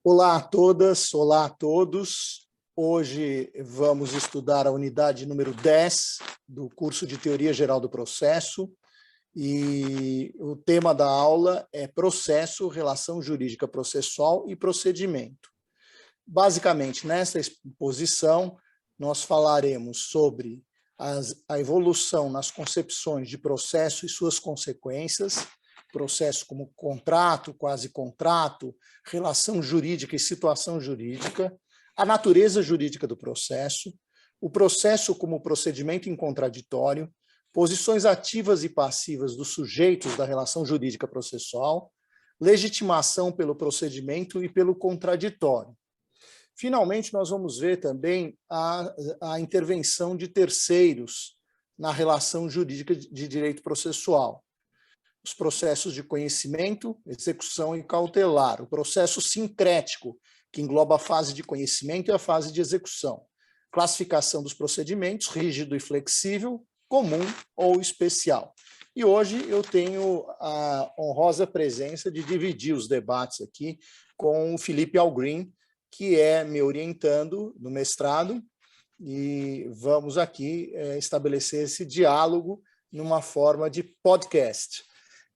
Olá a todas, olá a todos. Hoje vamos estudar a unidade número 10 do curso de Teoria Geral do Processo e o tema da aula é Processo, Relação Jurídica Processual e Procedimento. Basicamente, nesta exposição, nós falaremos sobre a evolução nas concepções de processo e suas consequências, processo como contrato, quase contrato, relação jurídica e situação jurídica, a natureza jurídica do processo, o processo como procedimento em contraditório, posições ativas e passivas dos sujeitos da relação jurídica processual, legitimação pelo procedimento e pelo contraditório. Finalmente, nós vamos ver também a intervenção de terceiros na relação jurídica de direito processual. Os processos de conhecimento, execução e cautelar. O processo sincrético, que engloba a fase de conhecimento e a fase de execução. Classificação dos procedimentos, rígido e flexível, comum ou especial. E hoje eu tenho a honrosa presença de dividir os debates aqui com o Felipe Algrim, que é me orientando no mestrado, e vamos aqui estabelecer esse diálogo numa forma de podcast.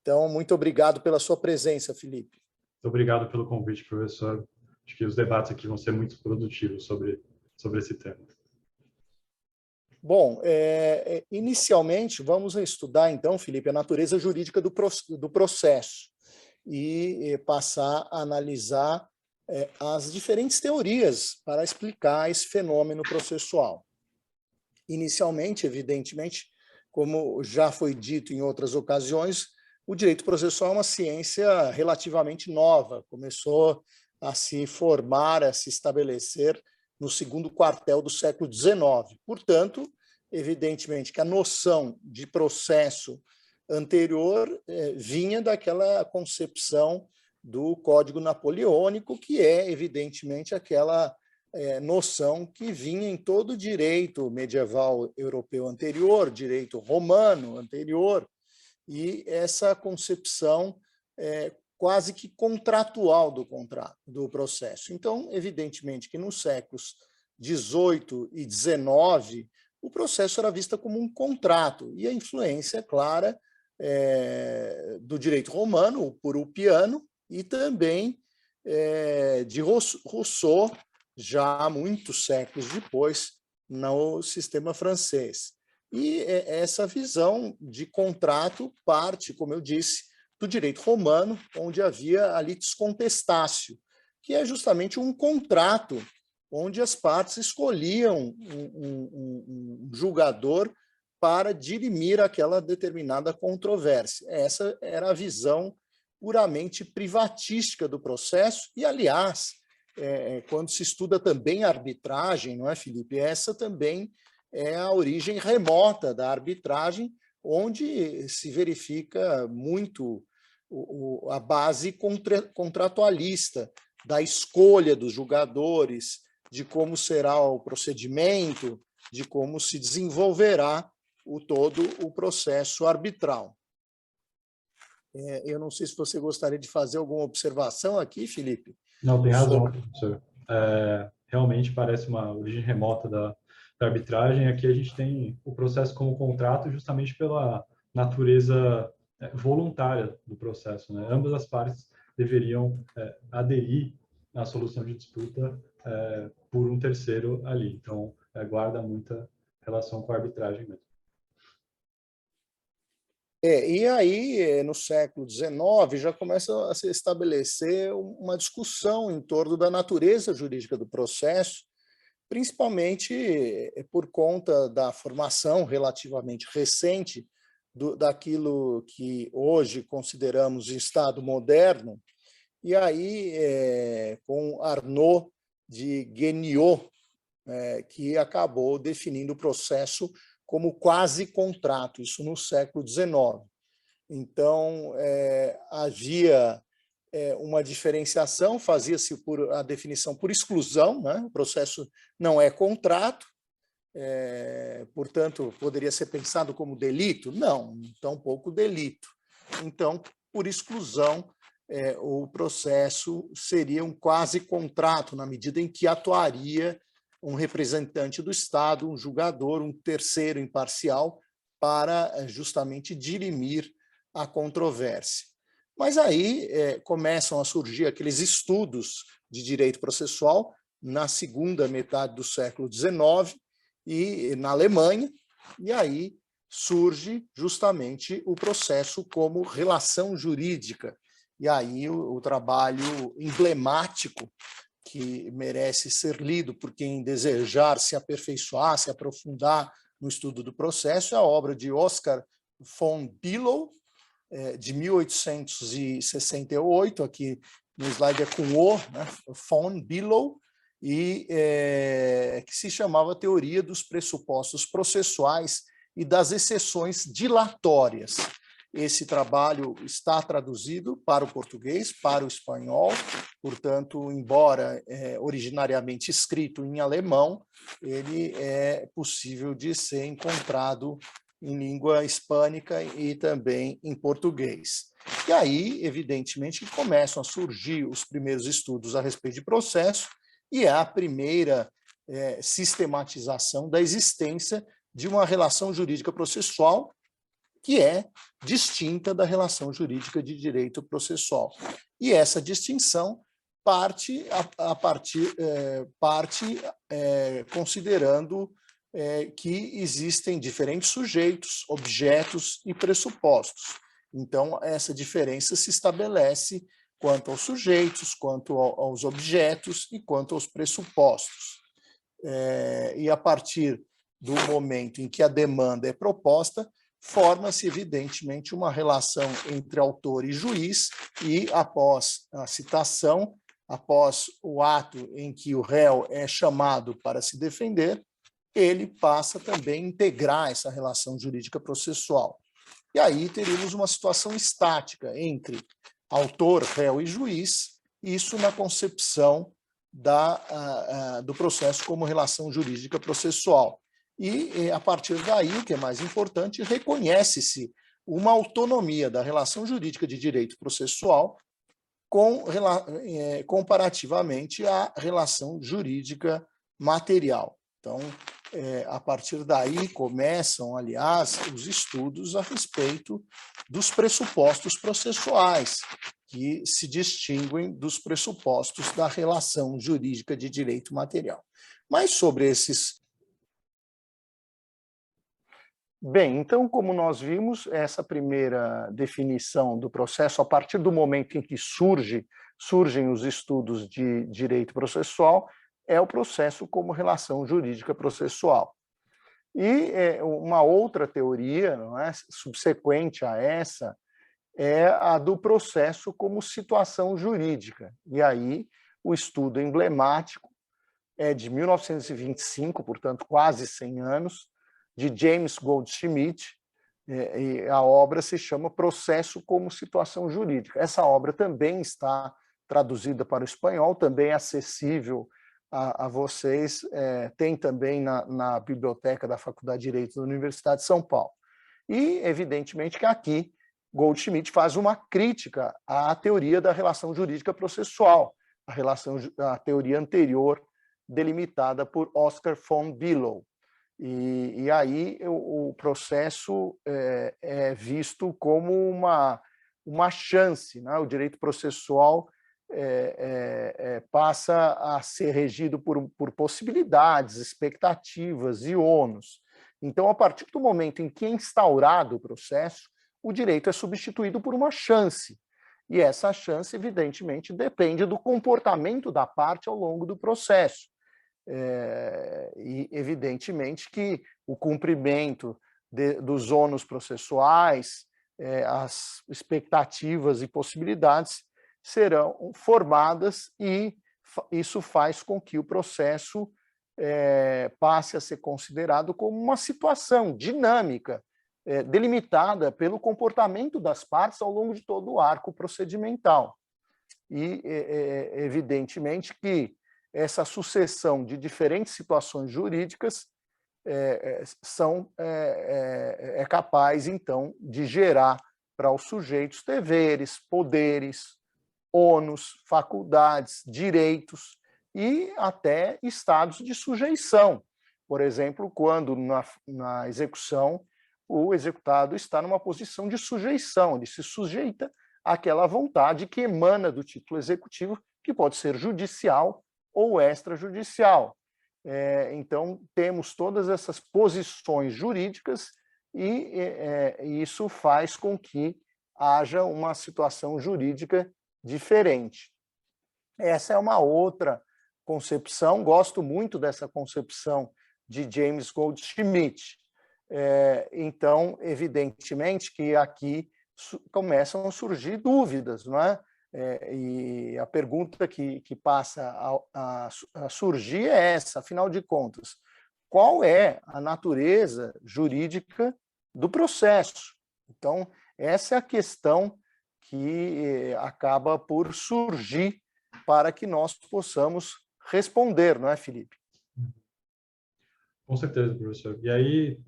Então, muito obrigado pela sua presença, Felipe. Muito obrigado pelo convite, professor. Acho que os debates aqui vão ser muito produtivos sobre esse tema. Bom, inicialmente, vamos estudar, então, Felipe, a natureza jurídica do processo e passar a analisar as diferentes teorias para explicar esse fenômeno processual. Inicialmente, evidentemente, como já foi dito em outras ocasiões, o direito processual é uma ciência relativamente nova, começou a se formar, a se estabelecer no segundo quartel do século XIX. Portanto, evidentemente que a noção de processo anterior vinha daquela concepção do Código Napoleônico, que é, evidentemente, aquela noção que vinha em todo o direito medieval europeu anterior, direito romano anterior, e essa concepção quase que contratual do processo. Então, evidentemente que nos séculos XVIII e XIX, o processo era visto como um contrato, e a influência clara do direito romano, o purupiano, e também de Rousseau, já há muitos séculos depois, no sistema francês. E essa visão de contrato parte, como eu disse, do direito romano, onde havia a litis contestatio, que é justamente um contrato onde as partes escolhiam um julgador para dirimir aquela determinada controvérsia. Essa era a visão puramente privatística do processo, e, aliás, quando se estuda também a arbitragem, não é, Felipe? Essa também é a origem remota da arbitragem, onde se verifica muito a base contratualista da escolha dos julgadores, de como será o procedimento, de como se desenvolverá todo o processo arbitral. Eu não sei se você gostaria de fazer alguma observação aqui, Felipe. Não, tem razão, professor. Realmente parece uma origem remota da arbitragem. Aqui a gente tem o processo como contrato justamente pela natureza voluntária do processo, né? Ambas as partes deveriam aderir à solução de disputa por um terceiro ali. Então, guarda muita relação com a arbitragem mesmo. E aí, no século XIX, já começa a se estabelecer uma discussão em torno da natureza jurídica do processo, principalmente por conta da formação relativamente recente daquilo que hoje consideramos Estado moderno, e aí com Arnaud de Guéniot, que acabou definindo o processo como quase contrato, isso no século XIX. Então, havia uma diferenciação, fazia-se a definição por exclusão, né? O processo não é contrato, portanto, poderia ser pensado como delito? Não, tampouco delito. Então, por exclusão, o processo seria um quase contrato, na medida em que atuaria um representante do Estado, um julgador, um terceiro imparcial, para justamente dirimir a controvérsia. Mas aí começam a surgir aqueles estudos de direito processual na segunda metade do século XIX e na Alemanha, e aí surge justamente o processo como relação jurídica. E aí o trabalho emblemático que merece ser lido por quem desejar se aperfeiçoar, se aprofundar no estudo do processo, é a obra de Oscar von Billow, de 1868, aqui no slide é com o, né, von Billow, e que se chamava Teoria dos Pressupostos Processuais e das Exceções Dilatórias. Esse trabalho está traduzido para o português, para o espanhol, portanto, embora originariamente escrito em alemão, ele é possível de ser encontrado em língua hispânica e também em português. E aí, evidentemente, começam a surgir os primeiros estudos a respeito de processo e é a primeira sistematização da existência de uma relação jurídica processual que é distinta da relação jurídica de direito processual. E essa distinção parte considerando que existem diferentes sujeitos, objetos e pressupostos. Então, essa diferença se estabelece quanto aos sujeitos, quanto aos objetos e quanto aos pressupostos. E a partir do momento em que a demanda é proposta, forma-se, evidentemente, uma relação entre autor e juiz, e após a citação, após o ato em que o réu é chamado para se defender, ele passa também a integrar essa relação jurídica processual. E aí teríamos uma situação estática entre autor, réu e juiz, isso na concepção do processo como relação jurídica processual. E, a partir daí, o que é mais importante, reconhece-se uma autonomia da relação jurídica de direito processual comparativamente à relação jurídica material. Então, a partir daí começam, aliás, os estudos a respeito dos pressupostos processuais, que se distinguem dos pressupostos da relação jurídica de direito material. Mas sobre esses... Bem, então, como nós vimos, essa primeira definição do processo, a partir do momento em que surgem os estudos de direito processual, é o processo como relação jurídica processual. E uma outra teoria, não é, subsequente a essa, é a do processo como situação jurídica. E aí o estudo emblemático é de 1925, portanto, quase 100 anos, de James Goldschmidt, e a obra se chama Processo como Situação Jurídica. Essa obra também está traduzida para o espanhol, também é acessível a vocês, tem também na biblioteca da Faculdade de Direito da Universidade de São Paulo. E, evidentemente, que aqui Goldschmidt faz uma crítica à teoria da relação jurídica processual, a teoria anterior delimitada por Oscar von Billow. E aí o processo é visto como uma chance, né? O direito processual passa a ser regido por possibilidades, expectativas e ônus. Então, a partir do momento em que é instaurado o processo, o direito é substituído por uma chance. E essa chance, evidentemente, depende do comportamento da parte ao longo do processo. E, evidentemente, que o cumprimento dos ônus processuais, as expectativas e possibilidades serão formadas e isso faz com que o processo passe a ser considerado como uma situação dinâmica, delimitada pelo comportamento das partes ao longo de todo o arco procedimental. E, evidentemente, que essa sucessão de diferentes situações jurídicas é capaz, então, de gerar para os sujeitos deveres, poderes, ônus, faculdades, direitos e até estados de sujeição. Por exemplo, quando na execução o executado está numa posição de sujeição, ele se sujeita àquela vontade que emana do título executivo, que pode ser judicial ou extrajudicial. Então, temos todas essas posições jurídicas e isso faz com que haja uma situação jurídica diferente. Essa é uma outra concepção, gosto muito dessa concepção de James Goldschmidt. Então, evidentemente que aqui começam a surgir dúvidas, não é? E a pergunta que passa a surgir é essa, afinal de contas, qual é a natureza jurídica do processo? Então, essa é a questão que acaba por surgir para que nós possamos responder, não é, Felipe? Com certeza, professor. E aí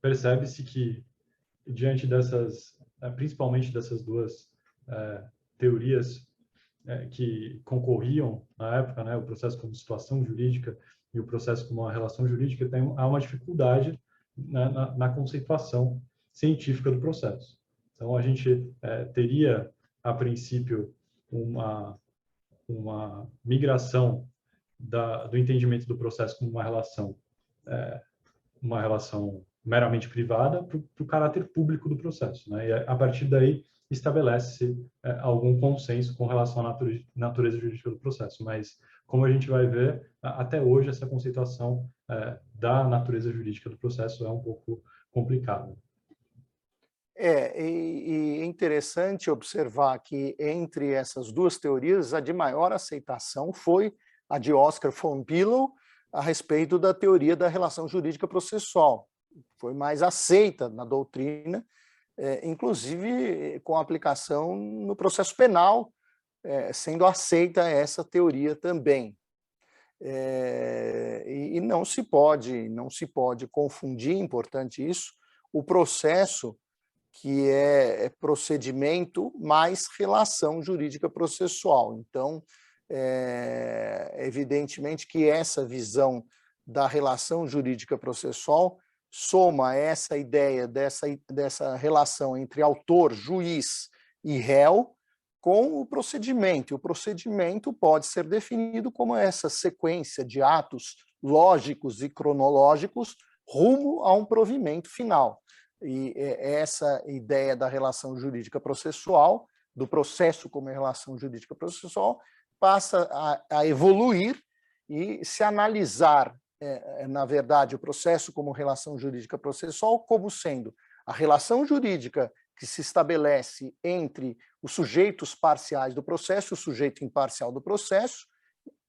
percebe-se que, diante dessas, principalmente dessas duas teorias que concorriam na época, né, o processo como situação jurídica e o processo como uma relação jurídica, há uma dificuldade na conceituação científica do processo. Então, a gente teria, a princípio, uma migração do entendimento do processo como uma relação meramente privada para o caráter público do processo, né? E a partir daí estabelece-se algum consenso com relação à natureza jurídica do processo, mas como a gente vai ver, até hoje essa conceituação da natureza jurídica do processo é um pouco complicada. E é interessante observar que entre essas duas teorias, a de maior aceitação foi a de Oscar von Pillow a respeito da teoria da relação jurídica processual. Foi mais aceita na doutrina, inclusive com aplicação no processo penal, sendo aceita essa teoria também. E não se pode confundir, importante isso, o processo que é procedimento mais relação jurídica processual. Então, evidentemente que essa visão da relação jurídica processual soma essa ideia dessa relação entre autor, juiz e réu com o procedimento. E o procedimento pode ser definido como essa sequência de atos lógicos e cronológicos rumo a um provimento final. E essa ideia da relação jurídica processual, do processo como relação jurídica processual, passa a evoluir e se analisar, na verdade, o processo como relação jurídica processual como sendo a relação jurídica que se estabelece entre os sujeitos parciais do processo, o sujeito imparcial do processo,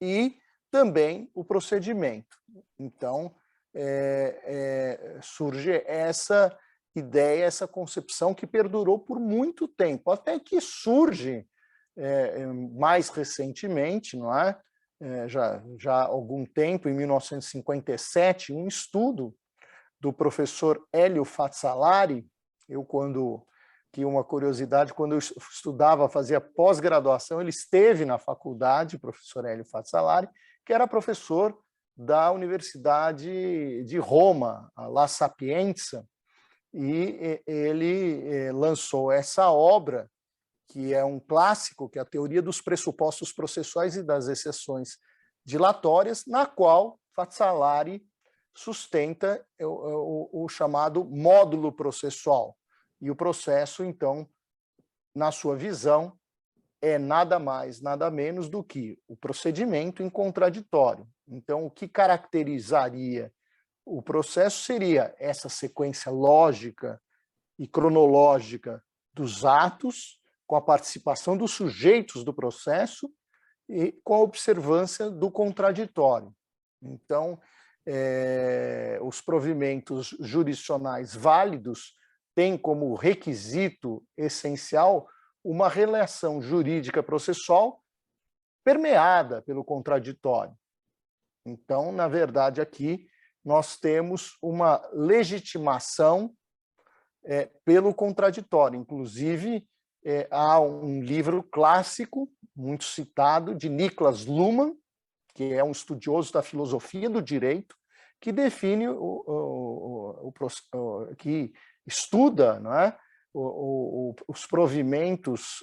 e também o procedimento. Então, surge essa ideia, essa concepção que perdurou por muito tempo, até que surge mais recentemente, não é? Já há algum tempo, em 1957, um estudo do professor Hélio Fazzalari. Eu, quando tinha uma curiosidade, quando eu estudava, fazia pós-graduação, ele esteve na faculdade, o professor Hélio Fazzalari, que era professor da Universidade de Roma, a La Sapienza, e ele lançou essa obra, que é um clássico, que é a Teoria dos Pressupostos Processuais e das Exceções Dilatórias, na qual Fazzalari sustenta o chamado módulo processual. E o processo, então, na sua visão, é nada mais, nada menos do que o procedimento em contraditório. Então, o que caracterizaria o processo seria essa sequência lógica e cronológica dos atos, com a participação dos sujeitos do processo e com a observância do contraditório. Então, os provimentos jurisdicionais válidos têm como requisito essencial uma relação jurídica processual permeada pelo contraditório. Então, na verdade, aqui nós temos uma legitimação pelo contraditório. Inclusive, há um livro clássico muito citado, de Niklas Luhmann, que é um estudioso da filosofia do direito, que define, que estuda, não é, os provimentos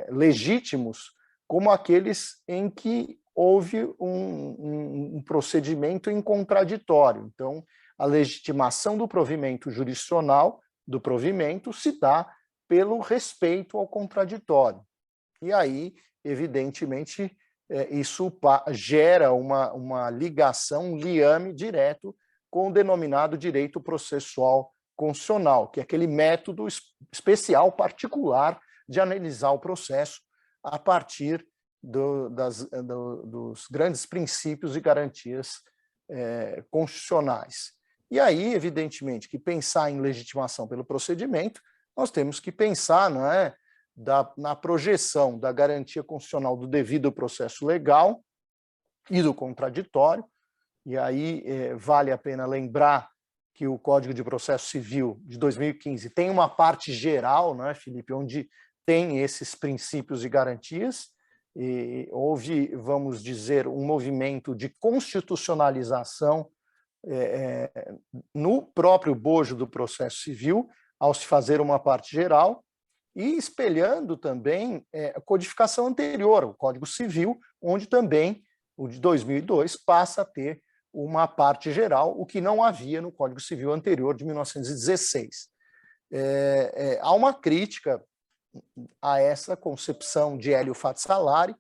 legítimos como aqueles em que houve um procedimento em contraditório. Então, a legitimação do provimento jurisdicional, do provimento, se dá pelo respeito ao contraditório. E aí, evidentemente, isso gera uma ligação, um liame direto com o denominado direito processual constitucional, que é aquele método especial, particular, de analisar o processo a partir dos grandes princípios e garantias constitucionais. E aí, evidentemente, que pensar em legitimação pelo procedimento, nós temos que pensar, não é, na projeção da garantia constitucional do devido processo legal e do contraditório. E aí vale a pena lembrar que o Código de Processo Civil de 2015 tem uma parte geral, não é, Felipe, onde tem esses princípios e garantias, e houve, vamos dizer, um movimento de constitucionalização no próprio bojo do processo civil, ao se fazer uma parte geral, e espelhando também a codificação anterior, o Código Civil, onde também o de 2002 passa a ter uma parte geral, o que não havia no Código Civil anterior de 1916. Há uma crítica a essa concepção de Hélio Fatsalari,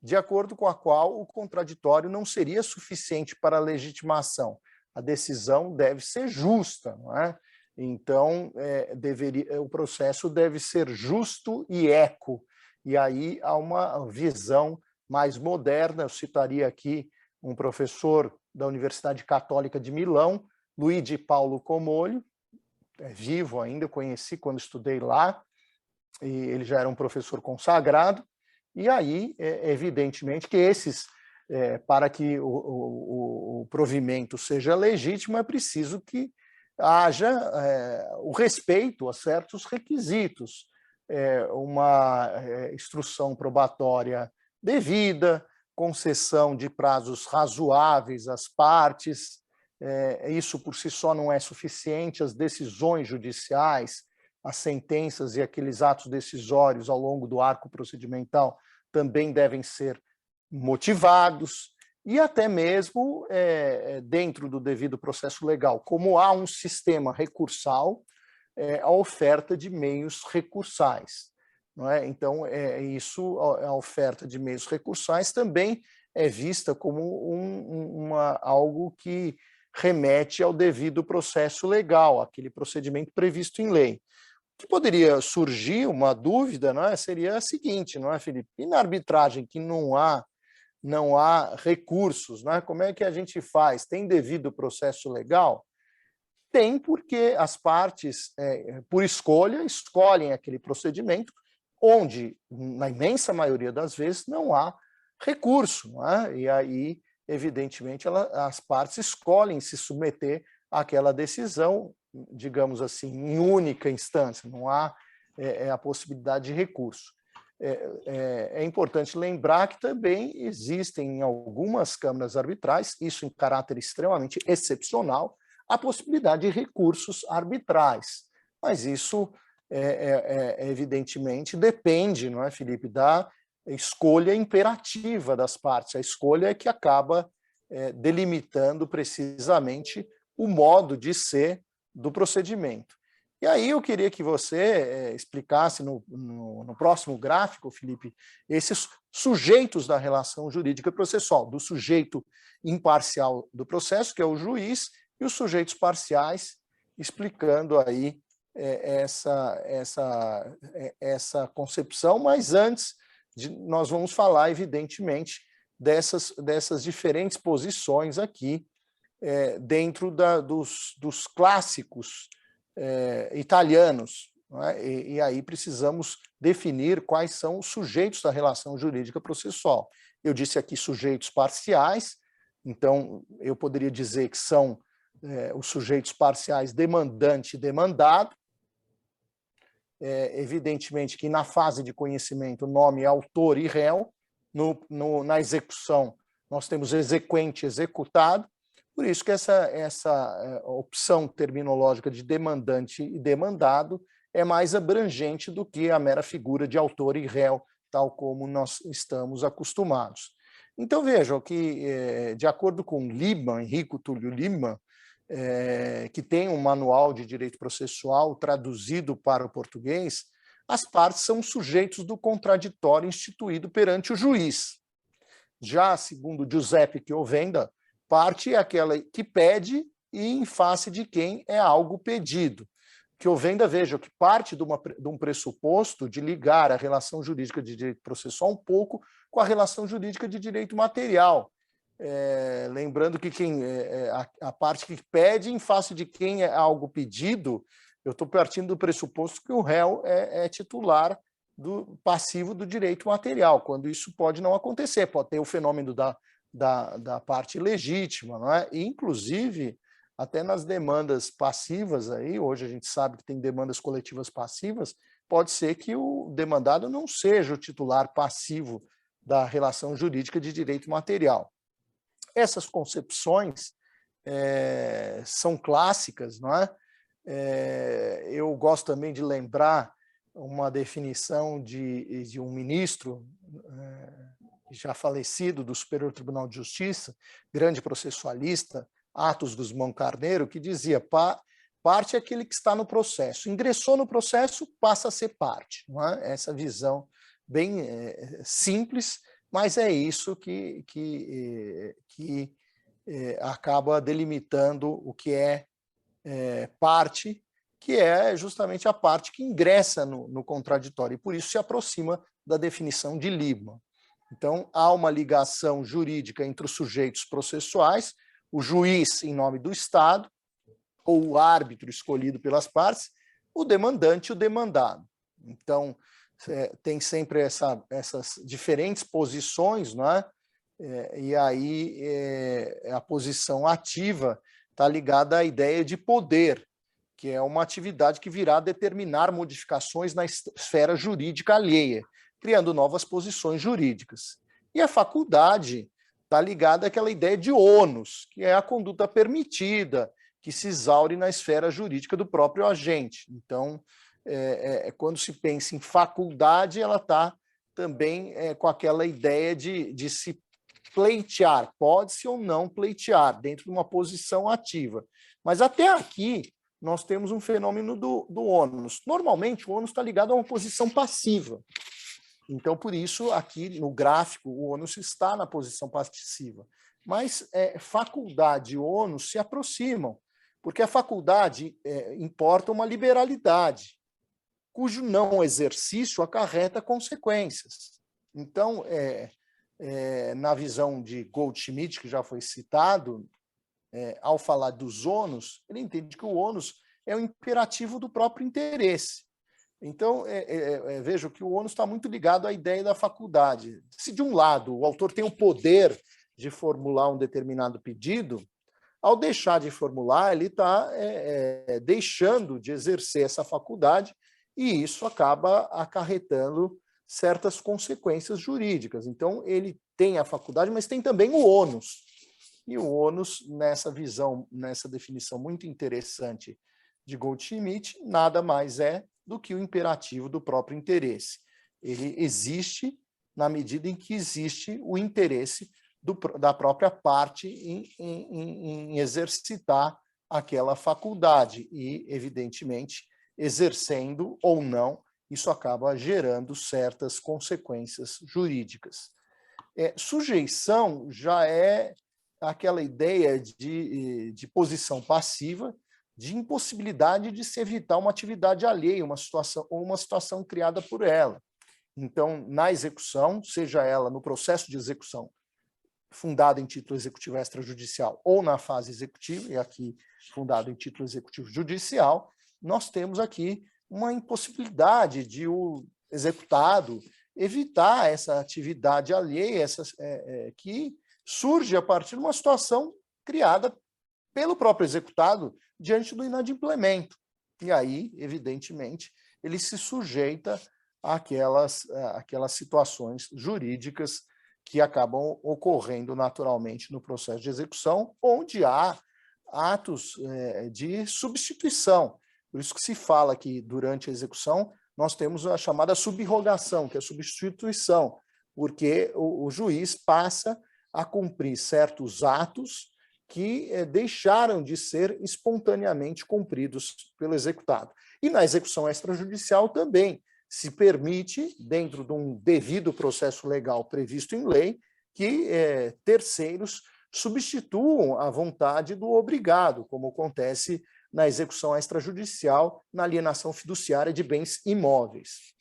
de acordo com a qual o contraditório não seria suficiente para a legitimação. A decisão deve ser justa, não é? Então, o processo deve ser justo e eco. E aí há uma visão mais moderna. Eu citaria aqui um professor da Universidade Católica de Milão, Luigi Paulo Comolli, vivo ainda, conheci quando estudei lá, e ele já era um professor consagrado. E aí, evidentemente, que para que o provimento seja legítimo, é preciso que haja o respeito a certos requisitos, uma instrução probatória devida, concessão de prazos razoáveis às partes. Isso por si só não é suficiente, as decisões judiciais, as sentenças e aqueles atos decisórios ao longo do arco procedimental também devem ser motivados, e até mesmo dentro do devido processo legal, como há um sistema recursal, a oferta de meios recursais. Não é? Então, a oferta de meios recursais também é vista como algo que remete ao devido processo legal, aquele procedimento previsto em lei. O que poderia surgir uma dúvida, não é? Seria a seguinte, não é, Felipe? E na arbitragem que não há recursos, não é? Como é que a gente faz? Tem devido processo legal? Tem, porque as partes, por escolha, escolhem aquele procedimento onde, na imensa maioria das vezes, não há recurso, não é? E aí, evidentemente, as partes escolhem se submeter àquela decisão, digamos assim, em única instância, não há a possibilidade de recurso. É importante lembrar que também existem em algumas câmaras arbitrais, isso em caráter extremamente excepcional, a possibilidade de recursos arbitrais. Mas isso, evidentemente, depende, não é, Felipe, da escolha imperativa das partes. A escolha é que acaba delimitando precisamente o modo de ser do procedimento. E aí eu queria que você explicasse no próximo gráfico, Felipe, esses sujeitos da relação jurídica processual, do sujeito imparcial do processo, que é o juiz, e os sujeitos parciais, explicando aí essa concepção, mas antes nós vamos falar, evidentemente, dessas diferentes posições aqui, dentro dos clássicos italianos, não é? E aí precisamos definir quais são os sujeitos da relação jurídica processual. Eu disse aqui sujeitos parciais, então eu poderia dizer que são os sujeitos parciais demandante e demandado. Evidentemente que na fase de conhecimento o nome é autor e réu, Na execução, nós temos exequente, executado, por isso que essa opção terminológica de demandante e demandado é mais abrangente do que a mera figura de autor e réu, tal como nós estamos acostumados. Então, vejam que, de acordo com Liebman, Enrico Túlio Liebman, que tem um manual de direito processual traduzido para o português, as partes são sujeitos do contraditório instituído perante o juiz. Já, segundo Giuseppe Chiovenda, parte é aquela que pede e em face de quem é algo pedido. Chiovenda, veja, que parte de um pressuposto de ligar a relação jurídica de direito processual um pouco com a relação jurídica de direito material. Lembrando que a parte que pede em face de quem é algo pedido, eu estou partindo do pressuposto que o réu é titular do passivo do direito material, quando isso pode não acontecer, pode ter o fenômeno da parte legítima, não é? E, inclusive, até nas demandas passivas, aí, hoje a gente sabe que tem demandas coletivas passivas, pode ser que o demandado não seja o titular passivo da relação jurídica de direito material. Essas concepções são clássicas, não é? Eu gosto também de lembrar uma definição de um ministro já falecido do Superior Tribunal de Justiça, grande processualista, Atos Guzmão Carneiro, que dizia: parte é aquele que está no processo, ingressou no processo, passa a ser parte. Não é? Essa visão bem simples, mas é isso que acaba delimitando o que é parte, que é justamente a parte que ingressa no contraditório, e por isso se aproxima da definição de Liebman. Então, há uma ligação jurídica entre os sujeitos processuais, o juiz em nome do Estado, ou o árbitro escolhido pelas partes, o demandante e o demandado. Então, tem sempre essas diferentes posições, não é? E aí a posição ativa está ligada à ideia de poder, que é uma atividade que virá determinar modificações na esfera jurídica alheia, criando novas posições jurídicas. E a faculdade está ligada àquela ideia de ônus, que é a conduta permitida, que se exaure na esfera jurídica do próprio agente. Então, quando se pensa em faculdade, ela está também com aquela ideia de se pleitear, pode-se ou não pleitear, dentro de uma posição ativa. Mas até aqui, nós temos um fenômeno do ônus. Normalmente, o ônus está ligado a uma posição passiva. Então, por isso, aqui no gráfico, o ônus está na posição passiva. Mas faculdade e ônus se aproximam, porque a faculdade importa uma liberalidade, cujo não exercício acarreta consequências. Então, na visão de Goldschmidt, que já foi citado, ao falar dos ônus, ele entende que o ônus é o imperativo do próprio interesse. Então, vejo que o ônus está muito ligado à ideia da faculdade. Se, de um lado, o autor tem o poder de formular um determinado pedido, ao deixar de formular, ele está deixando de exercer essa faculdade, e isso acaba acarretando certas consequências jurídicas. Então, ele tem a faculdade, mas tem também o ônus. E o ônus, nessa visão, nessa definição muito interessante de Goldschmidt, nada mais é do que o imperativo do próprio interesse. Ele existe na medida em que existe o interesse da própria parte em exercitar aquela faculdade e, evidentemente, exercendo ou não, isso acaba gerando certas consequências jurídicas. Sujeição já é aquela ideia de posição passiva, de impossibilidade de se evitar uma atividade alheia, uma situação criada por ela. Então, na execução, seja ela no processo de execução fundado em título executivo extrajudicial ou na fase executiva, e aqui fundado em título executivo judicial, nós temos aqui uma impossibilidade de o executado evitar essa atividade alheia que surge a partir de uma situação criada pelo próprio executado diante do inadimplemento. E aí, evidentemente, ele se sujeita àquelas situações jurídicas que acabam ocorrendo naturalmente no processo de execução, onde há atos de substituição. Por isso que se fala que, durante a execução, nós temos a chamada subrogação, que é a substituição, porque o juiz passa a cumprir certos atos que deixaram de ser espontaneamente cumpridos pelo executado. E na execução extrajudicial também se permite, dentro de um devido processo legal previsto em lei, que terceiros substituam a vontade do obrigado, como acontece na execução extrajudicial, na alienação fiduciária de bens imóveis.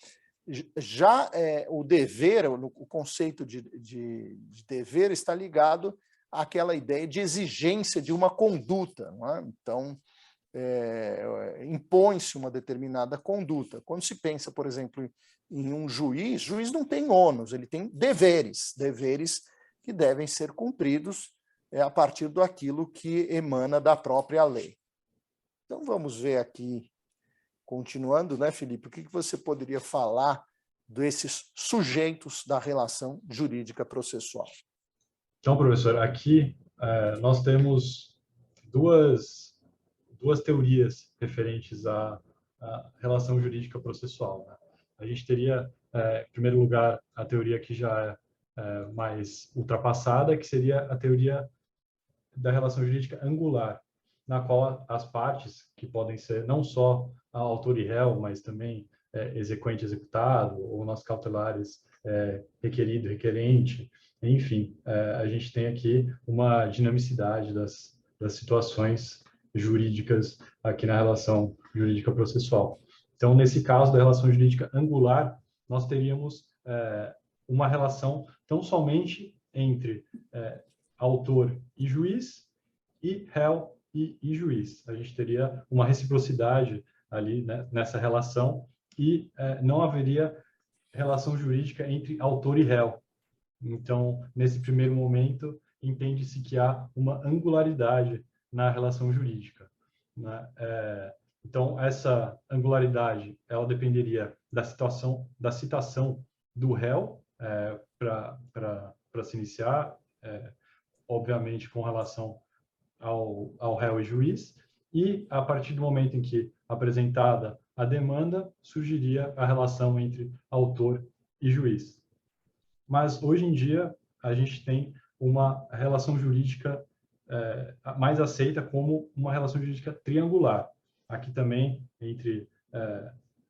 Já o dever, o conceito de dever está ligado àquela ideia de exigência de uma conduta, não é? Então, impõe-se uma determinada conduta. Quando se pensa, por exemplo, em um juiz não tem ônus, ele tem deveres que devem ser cumpridos a partir daquilo que emana da própria lei. Então, vamos ver aqui, continuando, né, Felipe, o que você poderia falar desses sujeitos da relação jurídica processual? Então, professor, aqui nós temos duas teorias referentes à relação jurídica processual, né? A gente teria, em primeiro lugar, a teoria que já é mais ultrapassada, que seria a teoria da relação jurídica angular, na qual as partes, que podem ser não só autor e réu, mas também exequente, executado, ou nós cautelares, requerido, requerente, enfim, a gente tem aqui uma dinamicidade das situações jurídicas aqui na relação jurídica processual. Então, nesse caso da relação jurídica angular, nós teríamos uma relação tão somente entre autor e juiz, e réu e juiz. A gente teria uma reciprocidade ali, né, nessa relação, e não haveria relação jurídica entre autor e réu. Então, nesse primeiro momento, entende-se que há uma angularidade na relação jurídica, né? Então, essa angularidade, ela dependeria da citação do réu para se iniciar, obviamente com relação ao réu e juiz, e a partir do momento em que apresentada a demanda, surgiria a relação entre autor e juiz. Mas hoje em dia a gente tem uma relação jurídica mais aceita como uma relação jurídica triangular. Aqui também entre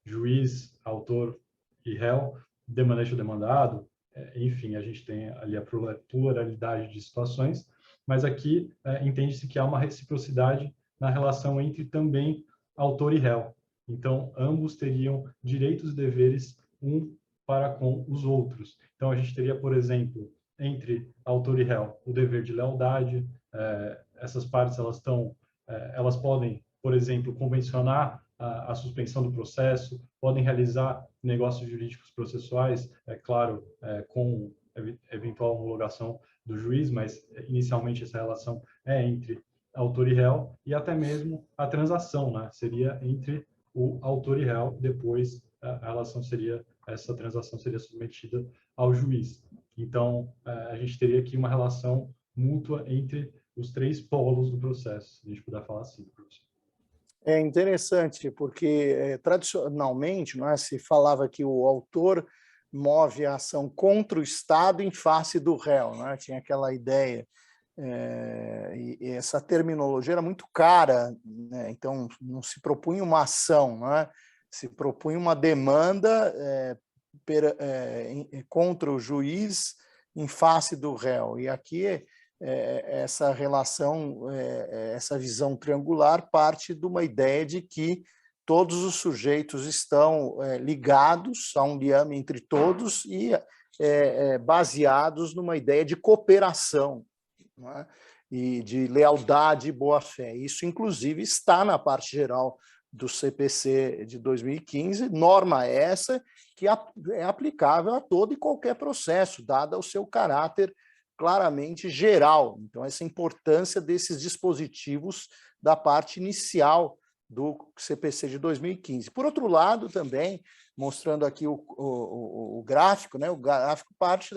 juiz, autor e réu, demandante ou demandado, enfim, a gente tem ali a pluralidade de situações, mas aqui entende-se que há uma reciprocidade na relação entre também autor e réu. Então, ambos teriam direitos e deveres um para com os outros. Então, a gente teria, por exemplo, entre autor e réu, o dever de lealdade. Essas partes elas podem, por exemplo, convencionar a suspensão do processo, podem realizar negócios jurídicos processuais, claro, com eventual homologação do juiz, mas inicialmente essa relação é entre autor e réu, e até mesmo a transação, né, seria entre o autor e réu, depois essa transação seria submetida ao juiz. Então, a gente teria aqui uma relação mútua entre os três polos do processo, se a gente puder falar assim, professor. É interessante, porque tradicionalmente, não é, se falava que o autor move a ação contra o Estado em face do réu, não é? Tinha aquela ideia. E essa terminologia era muito cara, né? Então não se propunha uma ação, não é? Se propunha uma demanda contra o juiz em face do réu. E aqui essa relação, essa visão triangular parte de uma ideia de que todos os sujeitos estão ligados a um liame entre todos e baseados numa ideia de cooperação, não é? E de lealdade e boa-fé. Isso, inclusive, está na parte geral do CPC de 2015, norma essa que é aplicável a todo e qualquer processo, dada o seu caráter claramente geral. Então, essa importância desses dispositivos da parte inicial do CPC de 2015. Por outro lado, também, mostrando aqui o gráfico, né? O gráfico parte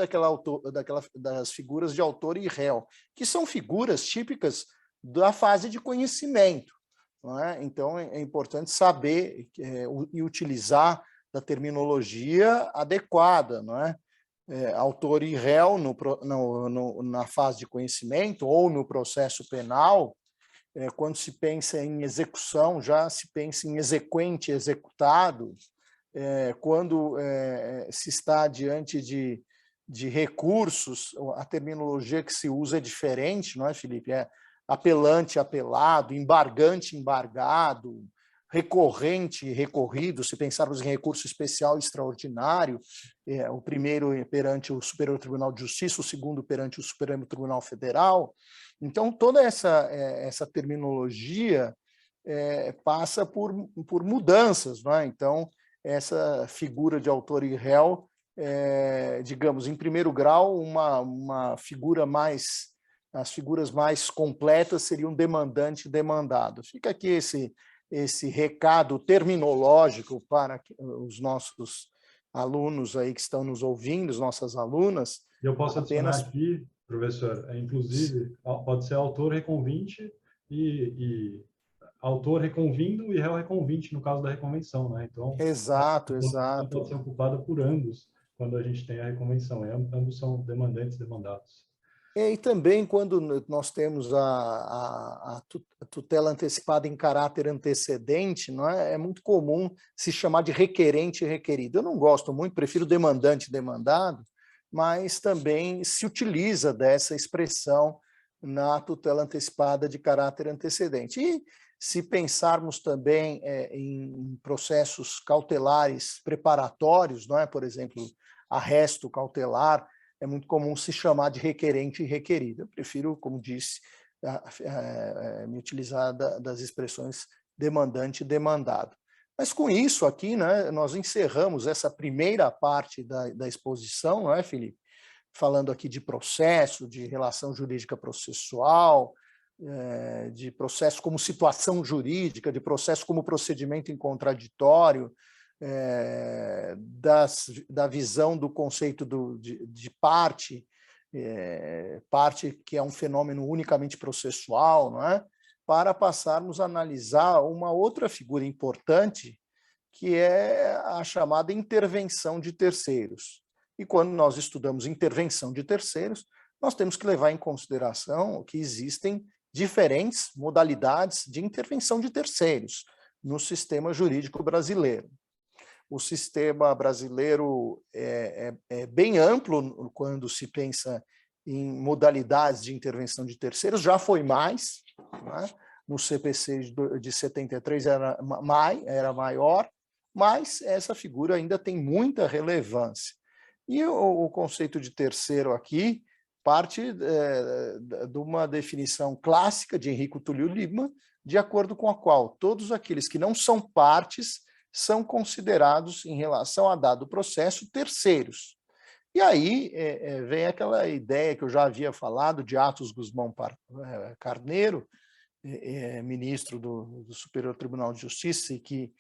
das figuras de autor e réu, que são figuras típicas da fase de conhecimento, não é? Então, é importante saber e utilizar da terminologia adequada, não é? Autor e réu na fase de conhecimento ou no processo penal, quando se pensa em execução, já se pensa em exequente, executado. Quando se está diante de recursos, a terminologia que se usa é diferente, não é, Felipe? É apelante, apelado, embargante, embargado, recorrente, recorrido, se pensarmos em recurso especial e extraordinário, o primeiro perante o Superior Tribunal de Justiça, o segundo perante o Supremo Tribunal Federal. Então, toda essa terminologia passa por mudanças, não é? Então, essa figura de autor e réu, digamos, em primeiro grau, uma figura mais... As figuras mais completas seriam demandante e demandado. Fica aqui esse recado terminológico para os nossos alunos aí que estão nos ouvindo, as nossas alunas. Eu posso adicionar aqui, professor, inclusive, pode ser autor reconvinte e autor reconvindo e réu reconvinte, no caso da reconvenção, né? Então, exato. Pode ser ocupada por ambos quando a gente tem a reconvenção. Ambos são demandantes e demandados. E também quando nós temos a tutela antecipada em caráter antecedente, não é muito comum se chamar de requerente e requerido. Eu não gosto muito, prefiro demandante e demandado, mas também se utiliza dessa expressão na tutela antecipada de caráter antecedente. E se pensarmos também em processos cautelares preparatórios, não é? Por exemplo, arresto cautelar, é muito comum se chamar de requerente e requerido. Eu prefiro, como disse, me utilizar das expressões demandante e demandado. Mas com isso aqui, né, nós encerramos essa primeira parte da exposição, não é, Felipe? Falando aqui de processo, de relação jurídica processual, de processo como situação jurídica, de processo como procedimento em contraditório, da visão do conceito de parte, parte que é um fenômeno unicamente processual, não é? Para passarmos a analisar uma outra figura importante, que é a chamada intervenção de terceiros. E quando nós estudamos intervenção de terceiros, nós temos que levar em consideração que existem diferentes modalidades de intervenção de terceiros no sistema jurídico brasileiro. O sistema brasileiro é bem amplo quando se pensa em modalidades de intervenção de terceiros, já foi mais, né? No CPC de 73 era maior, mas essa figura ainda tem muita relevância. E o conceito de terceiro aqui parte de uma definição clássica de Enrico Túlio Liebmann, de acordo com a qual todos aqueles que não são partes são considerados, em relação a dado processo, terceiros. E aí vem aquela ideia que eu já havia falado de Atos Guzmão Carneiro, ministro do Superior Tribunal de Justiça, e que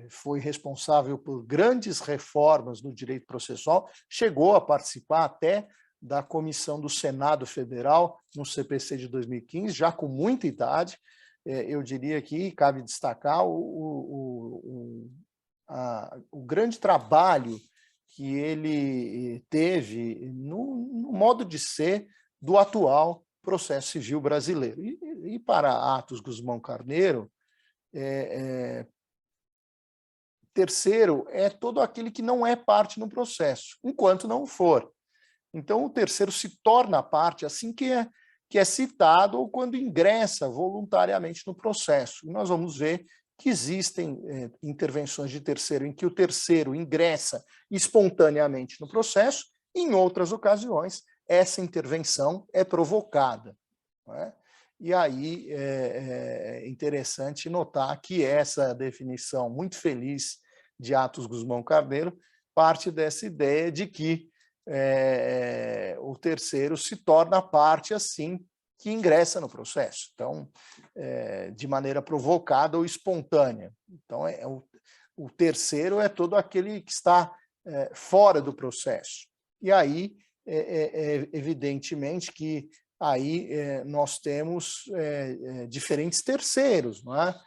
foi responsável por grandes reformas no direito processual, chegou a participar até da comissão do Senado Federal no CPC de 2015, já com muita idade. Eu diria que cabe destacar o grande trabalho que ele teve no modo de ser do atual processo civil brasileiro. E para Atos Guzmão Carneiro, terceiro é todo aquele que não é parte no processo, enquanto não for. Então, o terceiro se torna parte assim que é citado ou quando ingressa voluntariamente no processo. E nós vamos ver que existem intervenções de terceiro em que o terceiro ingressa espontaneamente no processo, e em outras ocasiões essa intervenção é provocada, não é? E aí é interessante notar que essa definição muito feliz de Atos Guzmão Carneiro parte dessa ideia de que o terceiro se torna parte assim que ingressa no processo, então, de maneira provocada ou espontânea. Então, O terceiro é todo aquele que está fora do processo. E aí, evidentemente que aí nós temos diferentes terceiros, não é?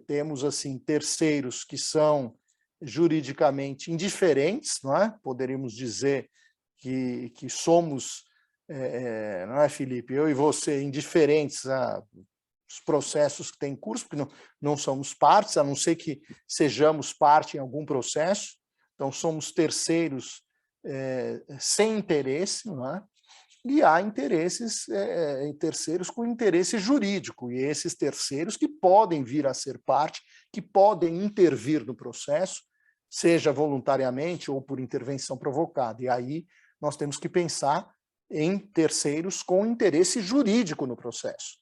Temos assim terceiros que são juridicamente indiferentes, não é? Poderíamos dizer que somos, não é, Felipe, eu e você, indiferentes aos processos que têm em curso, porque não somos partes, a não ser que sejamos parte em algum processo, então somos terceiros sem interesse, não é? E há interesses terceiros com interesse jurídico, e esses terceiros que podem vir a ser parte, que podem intervir no processo, seja voluntariamente ou por intervenção provocada. E aí nós temos que pensar em terceiros com interesse jurídico no processo.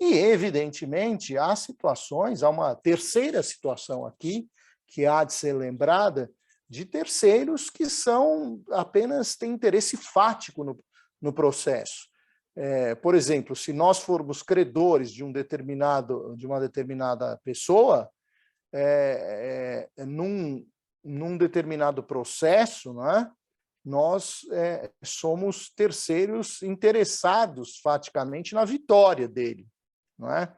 E, evidentemente, há situações, há uma terceira situação aqui, que há de ser lembrada, de terceiros que apenas têm interesse fático no processo. Por exemplo, se nós formos credores de uma determinada pessoa, num determinado processo, não é? Nós somos terceiros interessados faticamente na vitória dele, não é?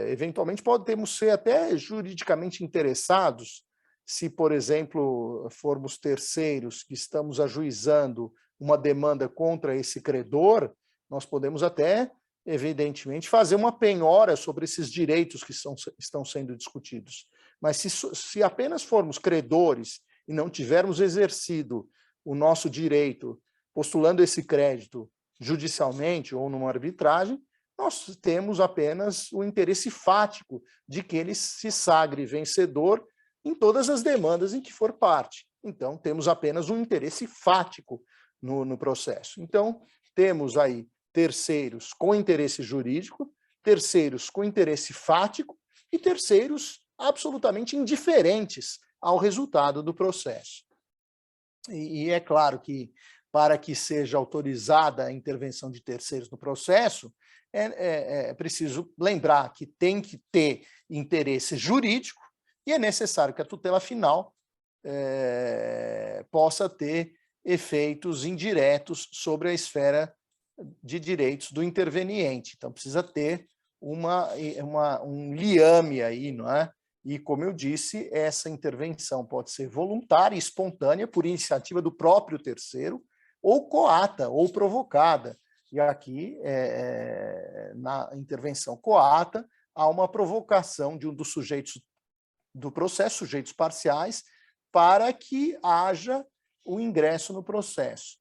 Eventualmente podemos ser até juridicamente interessados se, por exemplo, formos terceiros que estamos ajuizando uma demanda contra esse credor, nós podemos até, evidentemente, fazer uma penhora sobre esses direitos que estão sendo discutidos. Mas se apenas formos credores e não tivermos exercido o nosso direito postulando esse crédito judicialmente ou numa arbitragem, nós temos apenas o interesse fático de que ele se sagre vencedor em todas as demandas em que for parte. Então, temos apenas um interesse fático no processo. Então, temos aí terceiros com interesse jurídico, terceiros com interesse fático e terceiros absolutamente indiferentes ao resultado do processo. E é claro que, para que seja autorizada a intervenção de terceiros no processo, é preciso lembrar que tem que ter interesse jurídico e é necessário que a tutela final possa ter efeitos indiretos sobre a esfera de direitos do interveniente. Então, precisa ter um liame aí, não é? E, como eu disse, essa intervenção pode ser voluntária e espontânea, por iniciativa do próprio terceiro, ou coata, ou provocada. E aqui, na intervenção coata, há uma provocação de um dos sujeitos do processo, sujeitos parciais, para que haja o ingresso no processo.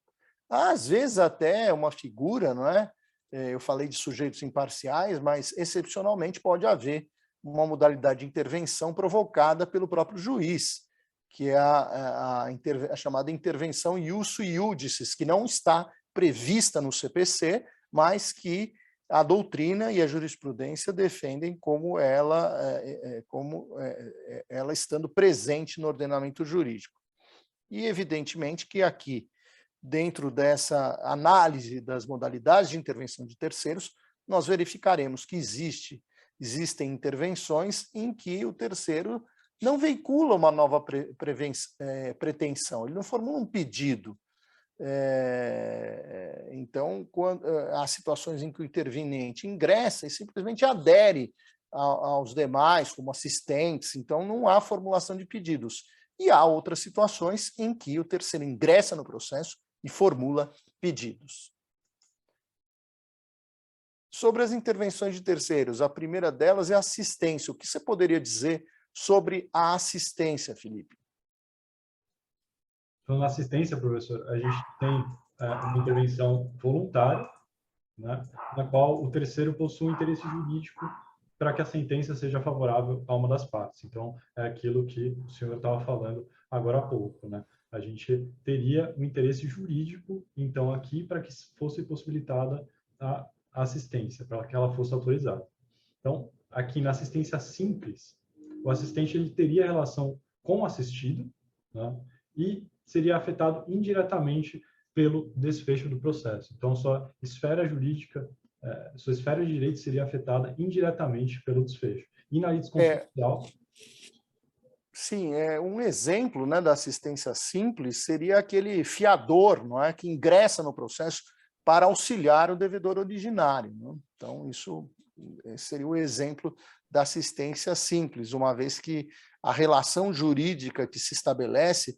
Às vezes até uma figura, não é? Eu falei de sujeitos imparciais, mas excepcionalmente pode haver uma modalidade de intervenção provocada pelo próprio juiz, que é a chamada intervenção iusso iudicis, que não está prevista no CPC, mas que a doutrina e a jurisprudência defendem como ela estando presente no ordenamento jurídico. E, evidentemente, que aqui, dentro dessa análise das modalidades de intervenção de terceiros, nós verificaremos que existem intervenções em que o terceiro não veicula uma nova pretensão, ele não formula um pedido. Então, há situações em que o interveniente ingressa e simplesmente adere aos demais, como assistentes, então não há formulação de pedidos. E há outras situações em que o terceiro ingressa no processo e formula pedidos. Sobre as intervenções de terceiros, a primeira delas é a assistência. O que você poderia dizer sobre a assistência, Felipe? Então, na assistência, professor, a gente tem uma intervenção voluntária, né, na qual o terceiro possui um interesse jurídico para que a sentença seja favorável a uma das partes. Então, é aquilo que o senhor estava falando agora há pouco, né? A gente teria um interesse jurídico, então, aqui, para que fosse possibilitada a assistência, para que ela fosse autorizada. Então, aqui na assistência simples, o assistente ele teria relação com o assistido, né? E seria afetado indiretamente pelo desfecho do processo. Então, sua esfera jurídica, sua esfera de direito seria afetada indiretamente pelo desfecho. E na litisconsorcial... Sim, um exemplo, né, da assistência simples seria aquele fiador, não é, que ingressa no processo para auxiliar o devedor originário, né? Então, isso seria o exemplo da assistência simples, uma vez que a relação jurídica que se estabelece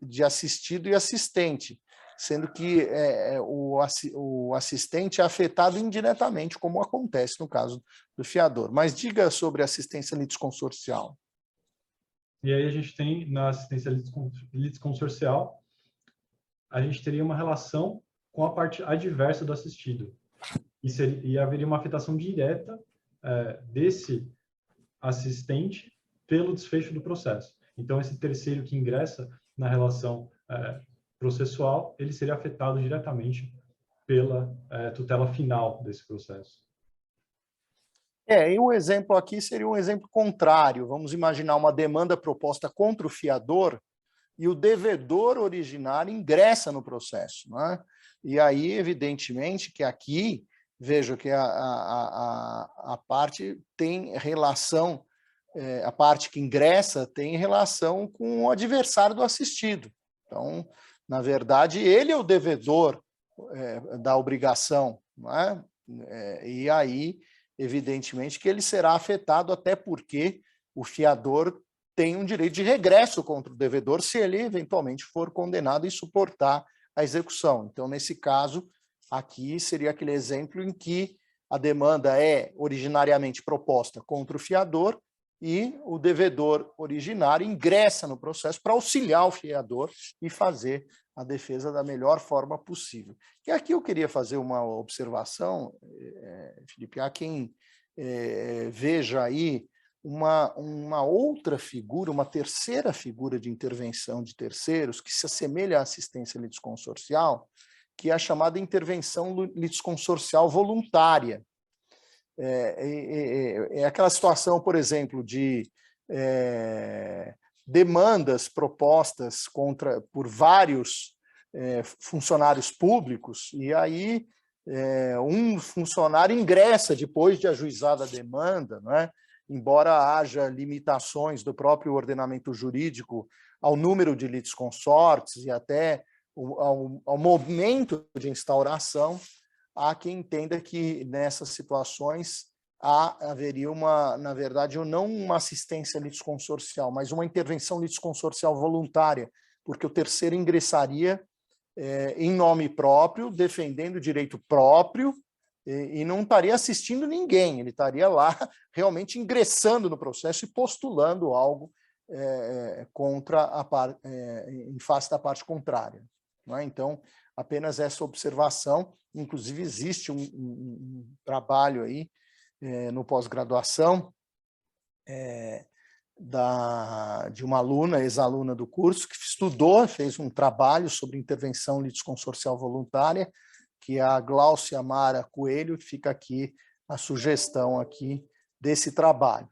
de assistido e assistente, sendo que o assistente é afetado indiretamente, como acontece no caso do fiador. Mas diga sobre assistência litisconsorcial. E aí a gente tem, na assistência litisconsorcial, a gente teria uma relação com a parte adversa do assistido. E haveria uma afetação direta desse assistente pelo desfecho do processo. Então, esse terceiro que ingressa na relação processual, ele seria afetado diretamente pela tutela final desse processo. E o exemplo aqui seria um exemplo contrário. Vamos imaginar uma demanda proposta contra o fiador e o devedor originário ingressa no processo, né? E aí, evidentemente, que aqui, veja que a parte tem relação, a parte que ingressa tem relação com o adversário do assistido. Então, na verdade, ele é o devedor da obrigação, não é? E aí, evidentemente, que ele será afetado, até porque o fiador tem um direito de regresso contra o devedor se ele eventualmente for condenado e suportar a execução. Então, nesse caso, aqui seria aquele exemplo em que a demanda é originariamente proposta contra o fiador e o devedor originário ingressa no processo para auxiliar o fiador e fazer a defesa da melhor forma possível. E aqui eu queria fazer uma observação, Felipe, há quem veja aí uma outra figura, uma terceira figura de intervenção de terceiros que se assemelha à assistência litisconsorcial, que é a chamada intervenção litisconsorcial voluntária. É aquela situação, por exemplo, de demandas propostas por vários funcionários públicos, e aí um funcionário ingressa depois de ajuizada a demanda, não é? Embora haja limitações do próprio ordenamento jurídico ao número de litisconsortes e até ao momento de instauração, há quem entenda que nessas situações haveria na verdade, não uma assistência litisconsorcial, mas uma intervenção litisconsorcial voluntária, porque o terceiro ingressaria em nome próprio, defendendo o direito próprio, e não estaria assistindo ninguém, ele estaria lá realmente ingressando no processo e postulando algo em face da parte contrária. Não é? Então, apenas essa observação. Inclusive, existe um trabalho aí no pós-graduação de uma aluna, ex-aluna do curso, que estudou, fez um trabalho sobre intervenção litisconsorcial voluntária, que é a Gláucia Mara Coelho, fica aqui a sugestão aqui desse trabalho.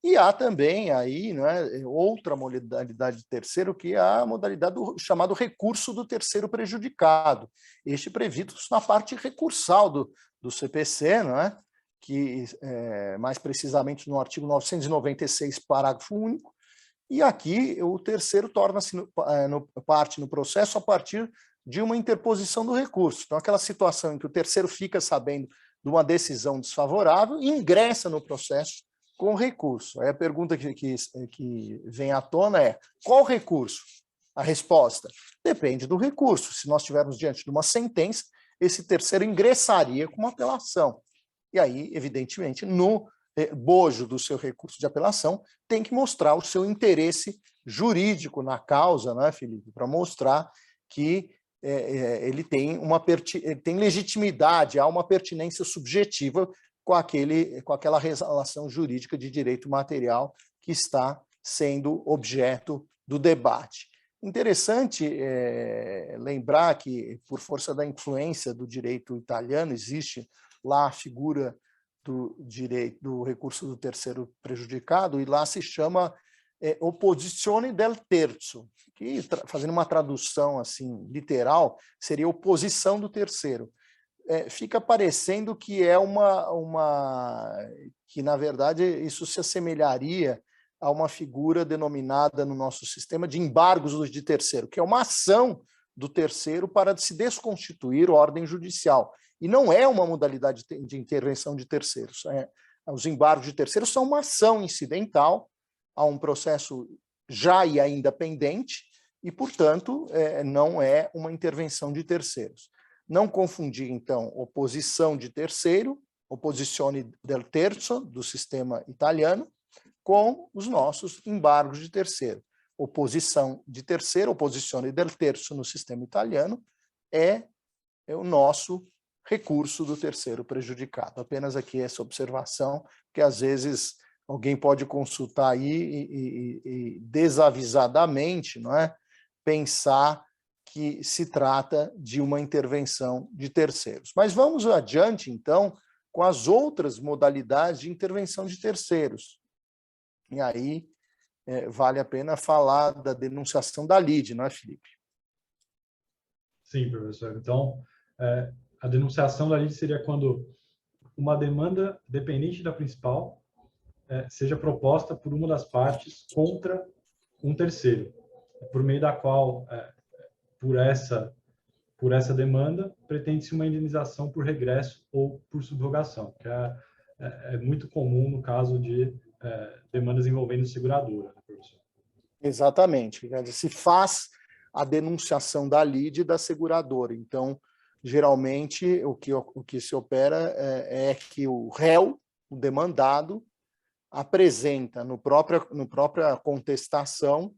E há também aí, né, outra modalidade de terceiro, que é a modalidade do chamado recurso do terceiro prejudicado. Este previsto na parte recursal do CPC, não é? Que mais precisamente no artigo 996, parágrafo único, e aqui o terceiro torna-se parte no processo a partir de uma interposição do recurso. Então, aquela situação em que o terceiro fica sabendo de uma decisão desfavorável e ingressa no processo com recurso. Aí a pergunta que vem à tona é: qual recurso? A resposta: depende do recurso. Se nós estivermos diante de uma sentença, esse terceiro ingressaria com uma apelação. E aí, evidentemente, no bojo do seu recurso de apelação, tem que mostrar o seu interesse jurídico na causa, não é, Felipe? Para mostrar que ele tem legitimidade, há uma pertinência subjetiva com aquela relação jurídica de direito material que está sendo objeto do debate. Interessante lembrar que, por força da influência do direito italiano, existe lá a figura do recurso do terceiro prejudicado, e lá se chama opposizione del terzo, que, fazendo uma tradução assim literal, seria oposição do terceiro. Fica parecendo que que na verdade isso se assemelharia a uma figura denominada no nosso sistema de embargos de terceiro, que é uma ação do terceiro para se desconstituir ordem judicial. E não é uma modalidade de intervenção de terceiros. Os embargos de terceiros são uma ação incidental a um processo já e ainda pendente, e, portanto, não é uma intervenção de terceiros. Não confundir, então, oposição de terceiro, opposizione del terzo, do sistema italiano, com os nossos embargos de terceiro. Oposição de terceiro, opposizione del terzo no sistema italiano, é o nosso recurso do terceiro prejudicado. Apenas aqui essa observação, que às vezes alguém pode consultar aí e desavisadamente, não é, pensar que se trata de uma intervenção de terceiros. Mas vamos adiante, então, com as outras modalidades de intervenção de terceiros. E aí vale a pena falar da denunciação da lide, não é, Felipe? Sim, professor. Então, a denunciação da lide seria quando uma demanda dependente da principal seja proposta por uma das partes contra um terceiro, por meio da qual, por essa demanda, pretende-se uma indenização por regresso ou por subrogação, que é muito comum no caso de demandas envolvendo seguradora, né, professor? Exatamente. Se faz a denunciação da lide da seguradora. Então, geralmente, o que se opera é que o réu, o demandado, apresenta no própria contestação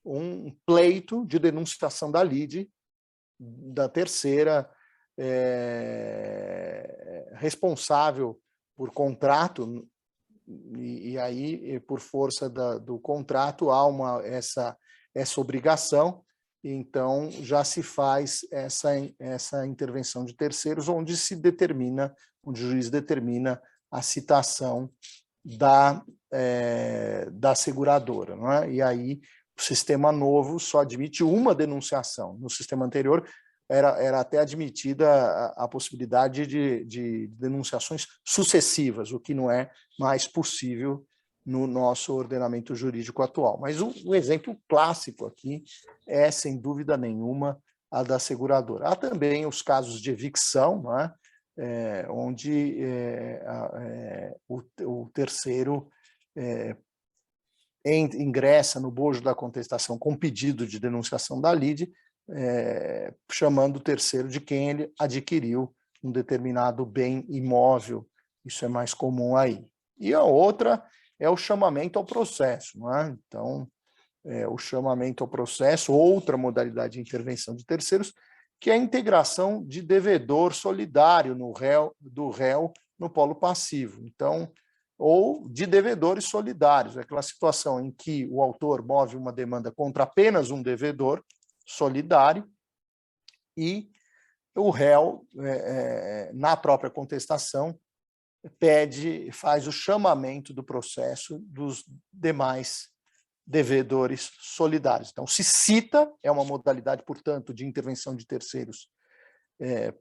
um pleito de denunciação da lide da terceira responsável por contrato, e aí, por força do contrato, há essa obrigação, então já se faz essa intervenção de terceiros, onde o juiz determina a citação da seguradora, não é? E aí o sistema novo só admite uma denunciação. No sistema anterior era até admitida a possibilidade de denunciações sucessivas, o que não é mais possível no nosso ordenamento jurídico atual. Mas o exemplo clássico aqui é, sem dúvida nenhuma, a da seguradora. Há também os casos de evicção, não é? Onde o terceiro ingressa no bojo da contestação com pedido de denunciação da lide, chamando o terceiro de quem ele adquiriu um determinado bem imóvel. Isso é mais comum aí. E a outra é o chamamento ao processo, não é? Então, o chamamento ao processo, outra modalidade de intervenção de terceiros, que é a integração de devedor solidário do réu no polo passivo. Então, ou de devedores solidários, é aquela situação em que o autor move uma demanda contra apenas um devedor solidário e o réu, na própria contestação, faz o chamamento do processo dos demais devedores solidários. Então, se cita, é uma modalidade, portanto, de intervenção de terceiros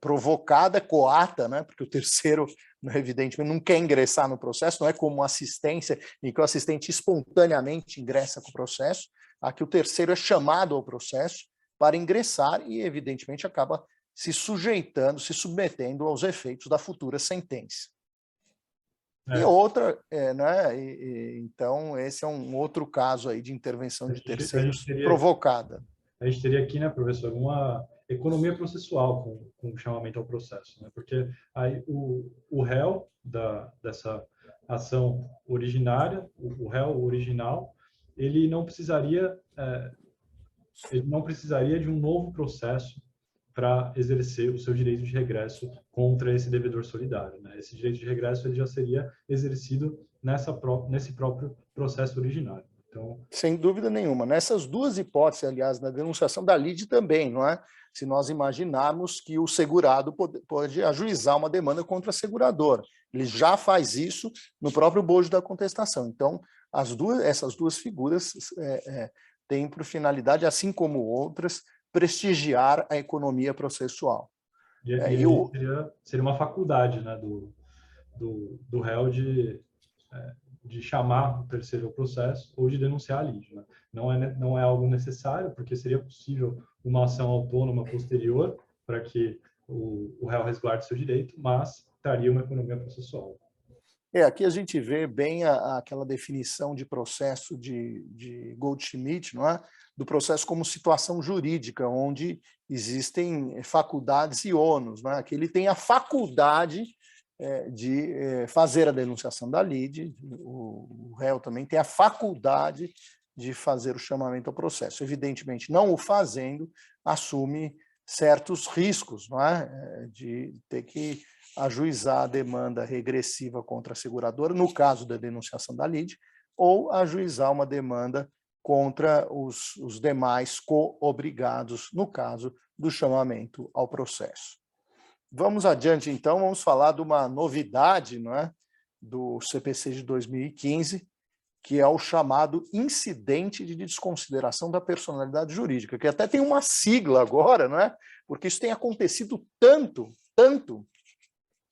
provocada, coata, né? Porque o terceiro, evidentemente, não quer ingressar no processo, não é como assistência, em que o assistente espontaneamente ingressa com o processo. Aqui o terceiro é chamado ao processo para ingressar e, evidentemente, acaba se sujeitando, se submetendo aos efeitos da futura sentença. E outra, né? Então, esse é um outro caso aí de intervenção de terceiros provocada. A gente teria aqui, né, professor, uma economia processual com o chamamento ao processo, né? Porque aí o réu dessa ação originária, o réu original, ele não precisaria de um novo processo para exercer o seu direito de regresso contra esse devedor solidário, né? Esse direito de regresso ele já seria exercido nesse próprio processo originário. Então, sem dúvida nenhuma. Nessas duas hipóteses, aliás, na denunciação da lide também, não é? Se nós imaginarmos que o segurado pode ajuizar uma demanda contra a seguradora. Ele já faz isso no próprio bojo da contestação. Então, essas duas figuras têm por finalidade, assim como outras, prestigiar a economia processual. Seria uma faculdade, né, do réu de chamar o terceiro ao processo ou de denunciar a lide, né? Não é algo necessário, porque seria possível uma ação autônoma posterior para que o réu resguarde seu direito, mas traria uma economia processual. Aqui a gente vê bem aquela definição de processo de Goldschmidt, não é? Do processo como situação jurídica, onde existem faculdades e ônus. Não é? Aqui ele tem a faculdade de fazer a denunciação da lide, o réu também tem a faculdade de fazer o chamamento ao processo. Evidentemente, não o fazendo, assume certos riscos, não é? De ter que ajuizar a demanda regressiva contra a seguradora, no caso da denunciação da lide, ou ajuizar uma demanda contra os demais co-obrigados, no caso do chamamento ao processo. Vamos adiante, então, vamos falar de uma novidade, não é, do CPC de 2015, que é o chamado incidente de desconsideração da personalidade jurídica, que até tem uma sigla agora, não é? Porque isso tem acontecido tanto,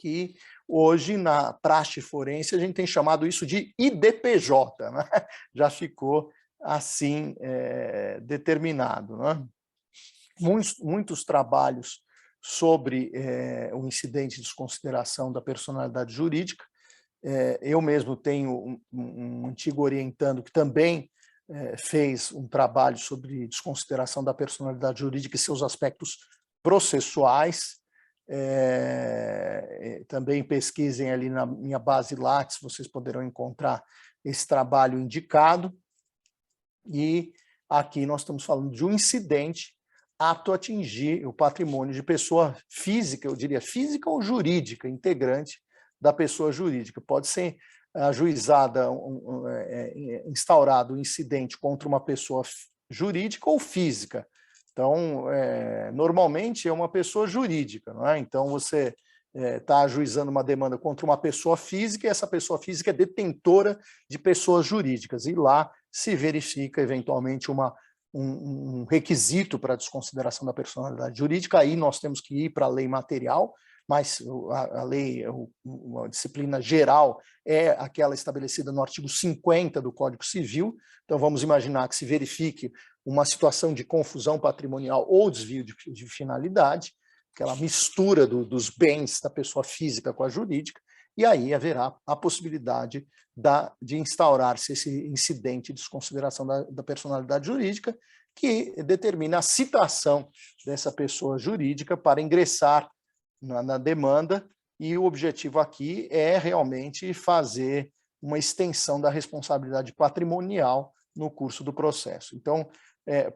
que hoje, na praxe forense, a gente tem chamado isso de IDPJ, né? Já ficou assim determinado. Né? Muitos trabalhos sobre o incidente de desconsideração da personalidade jurídica. Eu mesmo tenho um antigo orientando que também fez um trabalho sobre desconsideração da personalidade jurídica e seus aspectos processuais. Também pesquisem ali na minha base Lattes, vocês poderão encontrar esse trabalho indicado. E aqui nós estamos falando de um incidente apto a atingir o patrimônio de pessoa física, eu diria física ou jurídica, integrante da pessoa jurídica. Pode ser ajuizada, instaurado um incidente contra uma pessoa jurídica ou física. Então, normalmente é uma pessoa jurídica, não é? Então, você está ajuizando uma demanda contra uma pessoa física e essa pessoa física é detentora de pessoas jurídicas. E lá se verifica, eventualmente, um requisito para a desconsideração da personalidade jurídica. Aí nós temos que ir para a lei material, mas a lei, a disciplina geral é aquela estabelecida no artigo 50 do Código Civil. Então, vamos imaginar que se verifique uma situação de confusão patrimonial ou desvio de finalidade, aquela mistura dos bens da pessoa física com a jurídica, e aí haverá a possibilidade de instaurar-se esse incidente de desconsideração da personalidade jurídica, que determina a citação dessa pessoa jurídica para ingressar na demanda, e o objetivo aqui é realmente fazer uma extensão da responsabilidade patrimonial no curso do processo. Então,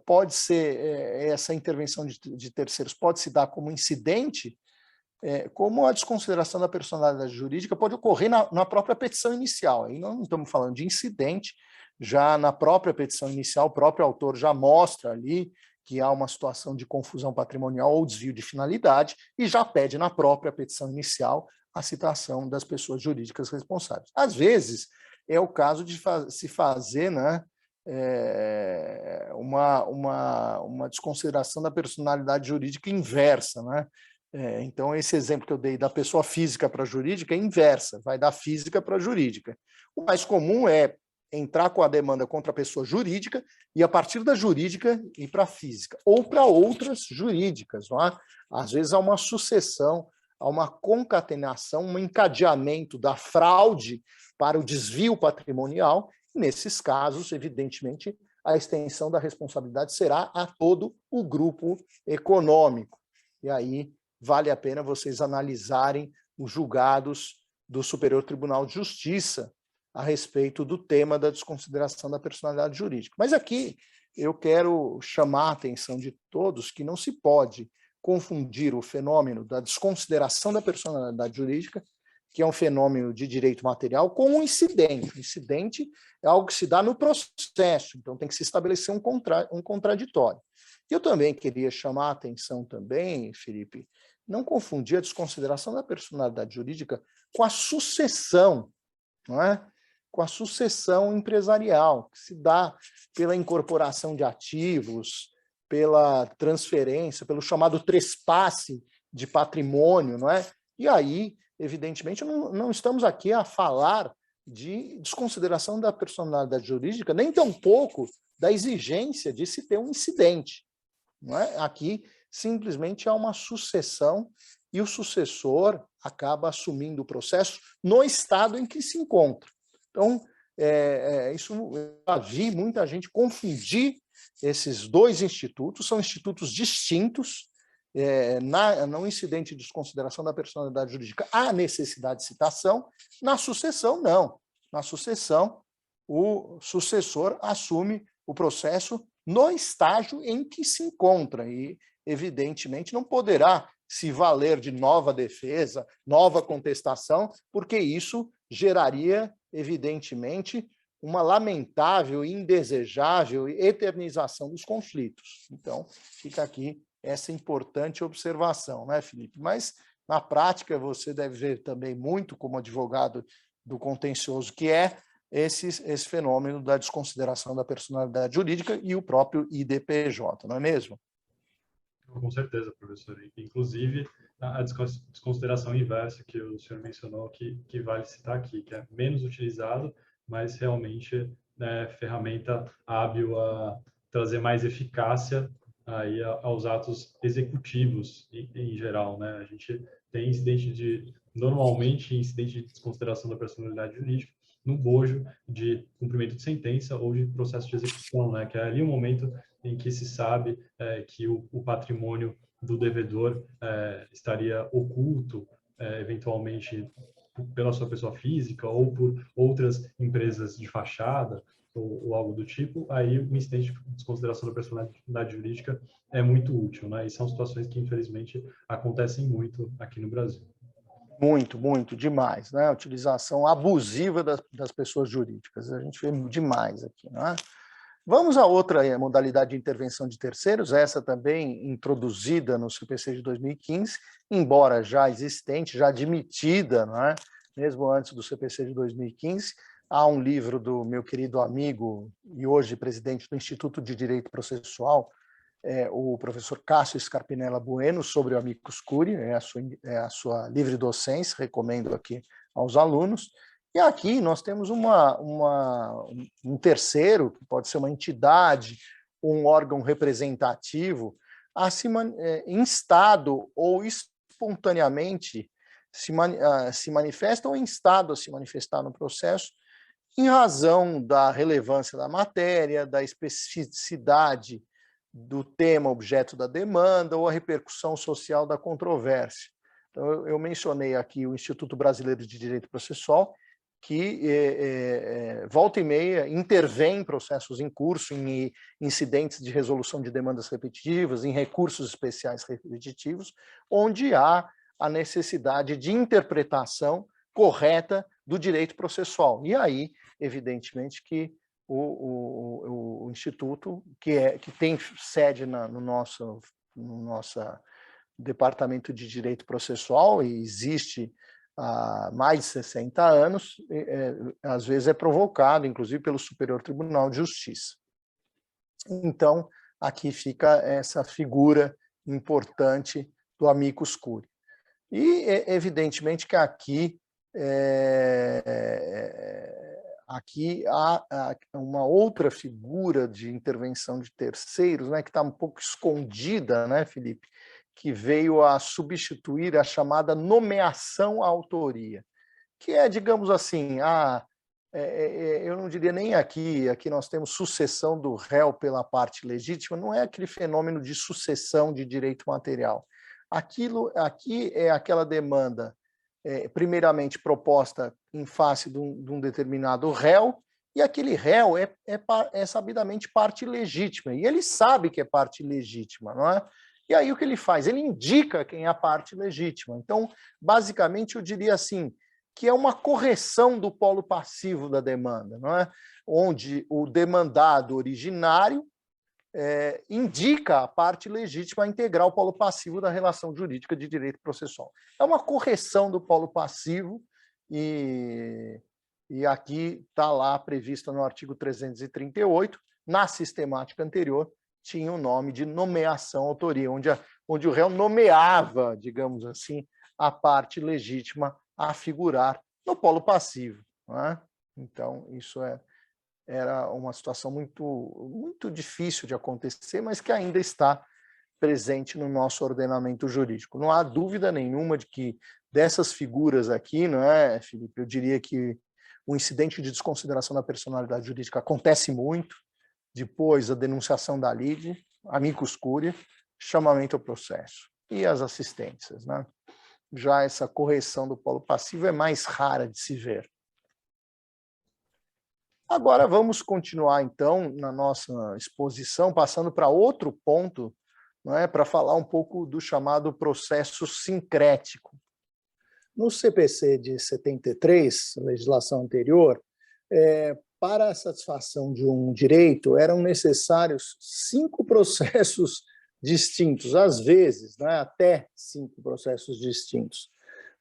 pode ser essa intervenção de terceiros pode se dar como incidente, como a desconsideração da personalidade jurídica pode ocorrer na própria petição inicial. Aí não estamos falando de incidente, já na própria petição inicial, o próprio autor já mostra ali que há uma situação de confusão patrimonial ou desvio de finalidade e já pede na própria petição inicial a citação das pessoas jurídicas responsáveis. Às vezes, é o caso de se fazer, né, uma desconsideração da personalidade jurídica inversa, né? Então, esse exemplo que eu dei da pessoa física para a jurídica é inversa, vai da física para a jurídica. O mais comum é entrar com a demanda contra a pessoa jurídica e, a partir da jurídica, ir para a física, ou para outras jurídicas. Não é? Às vezes há uma sucessão, há uma concatenação, um encadeamento da fraude para o desvio patrimonial. Nesses casos, evidentemente, a extensão da responsabilidade será a todo o grupo econômico. E aí vale a pena vocês analisarem os julgados do Superior Tribunal de Justiça a respeito do tema da desconsideração da personalidade jurídica. Mas aqui eu quero chamar a atenção de todos que não se pode confundir o fenômeno da desconsideração da personalidade jurídica, que é um fenômeno de direito material, com um incidente. O incidente é algo que se dá no processo, então tem que se estabelecer um contraditório. Eu também queria chamar a atenção também, Felipe, não confundir a desconsideração da personalidade jurídica com a sucessão, não é? Com a sucessão empresarial, que se dá pela incorporação de ativos, pela transferência, pelo chamado trespasse de patrimônio, não é? E aí, evidentemente, não estamos aqui a falar de desconsideração da personalidade jurídica, nem tampouco da exigência de se ter um incidente. Não é? Aqui, simplesmente, há uma sucessão e o sucessor acaba assumindo o processo no estado em que se encontra. Então, isso eu já vi muita gente confundir esses dois institutos, são institutos distintos. No incidente de desconsideração da personalidade jurídica, há necessidade de citação, na sucessão, não. Na sucessão, o sucessor assume o processo no estágio em que se encontra e, evidentemente, não poderá se valer de nova defesa, nova contestação, porque isso geraria, evidentemente, uma lamentável e indesejável eternização dos conflitos. Então, fica aqui essa importante observação, né, Felipe? Mas, na prática, você deve ver também muito, como advogado do contencioso que é, esse fenômeno da desconsideração da personalidade jurídica e o próprio IDPJ, não é mesmo? Com certeza, professor. Inclusive, a desconsideração inversa que o senhor mencionou, que vale citar aqui, que é menos utilizado, mas realmente é ferramenta hábil a trazer mais eficácia aí aos atos executivos em geral, né? A gente tem normalmente incidente de desconsideração da personalidade jurídica no bojo de cumprimento de sentença ou de processo de execução, né? Que é ali o momento em que se sabe que o patrimônio do devedor estaria oculto, eventualmente pela sua pessoa física ou por outras empresas de fachada ou algo do tipo, aí o incidente de desconsideração da personalidade jurídica é muito útil, né? E são situações que, infelizmente, acontecem muito aqui no Brasil. Muito, muito, demais, né? A utilização abusiva das pessoas jurídicas. A gente vê demais aqui, não é? Vamos a outra modalidade de intervenção de terceiros, essa também introduzida no CPC de 2015, embora já existente, já admitida, não é? Mesmo antes do CPC de 2015. Há um livro do meu querido amigo e hoje presidente do Instituto de Direito Processual, o professor Cássio Scarpinella Bueno, sobre o amicus curiae, a sua livre docência, recomendo aqui aos alunos. E aqui nós temos um terceiro, que pode ser uma entidade, um órgão representativo, instado ou espontaneamente se manifesta ou instado a se manifestar no processo, em razão da relevância da matéria, da especificidade do tema objeto da demanda ou a repercussão social da controvérsia. Então, eu mencionei aqui o Instituto Brasileiro de Direito Processual, que volta e meia intervém em processos em curso, em incidentes de resolução de demandas repetitivas, em recursos especiais repetitivos, onde há a necessidade de interpretação correta do direito processual. E aí, evidentemente, que o Instituto, que tem sede no nosso Departamento de Direito Processual e existe há mais de 60 anos, às vezes é provocado, inclusive, pelo Superior Tribunal de Justiça. Então, aqui fica essa figura importante do amicus curiae. E, evidentemente, que aqui há uma outra figura de intervenção de terceiros, né, que está um pouco escondida, né, Felipe, que veio a substituir a chamada nomeação à autoria, que é, digamos assim, eu não diria nem aqui nós temos sucessão do réu pela parte legítima, não é aquele fenômeno de sucessão de direito material. Aqui é aquela demanda primeiramente proposta em face de um determinado réu, e aquele réu é sabidamente parte legítima, e ele sabe que é parte legítima, não é? E aí o que ele faz? Ele indica quem é a parte legítima. Então, basicamente, eu diria assim, que é uma correção do polo passivo da demanda, não é? Onde o demandado originário indica a parte legítima a integrar o polo passivo da relação jurídica de direito processual. É uma correção do polo passivo e aqui está lá prevista no artigo 338, na sistemática anterior, tinha o nome de nomeação autoria, onde o réu nomeava, digamos assim, a parte legítima a figurar no polo passivo. Não é? Então, era uma situação muito difícil de acontecer, mas que ainda está presente no nosso ordenamento jurídico. Não há dúvida nenhuma de que dessas figuras aqui, não é, Felipe? Eu diria que o incidente de desconsideração da personalidade jurídica acontece muito, depois a denunciação da lide, amicus curiae, chamamento ao processo e as assistências, né? Já essa correção do polo passivo é mais rara de se ver. Agora vamos continuar, então, na nossa exposição, passando para outro ponto, não é, para falar um pouco do chamado processo sincrético. No CPC de 73, legislação anterior, para a satisfação de um direito, eram necessários 5 processos distintos, às vezes, né, até 5 processos distintos.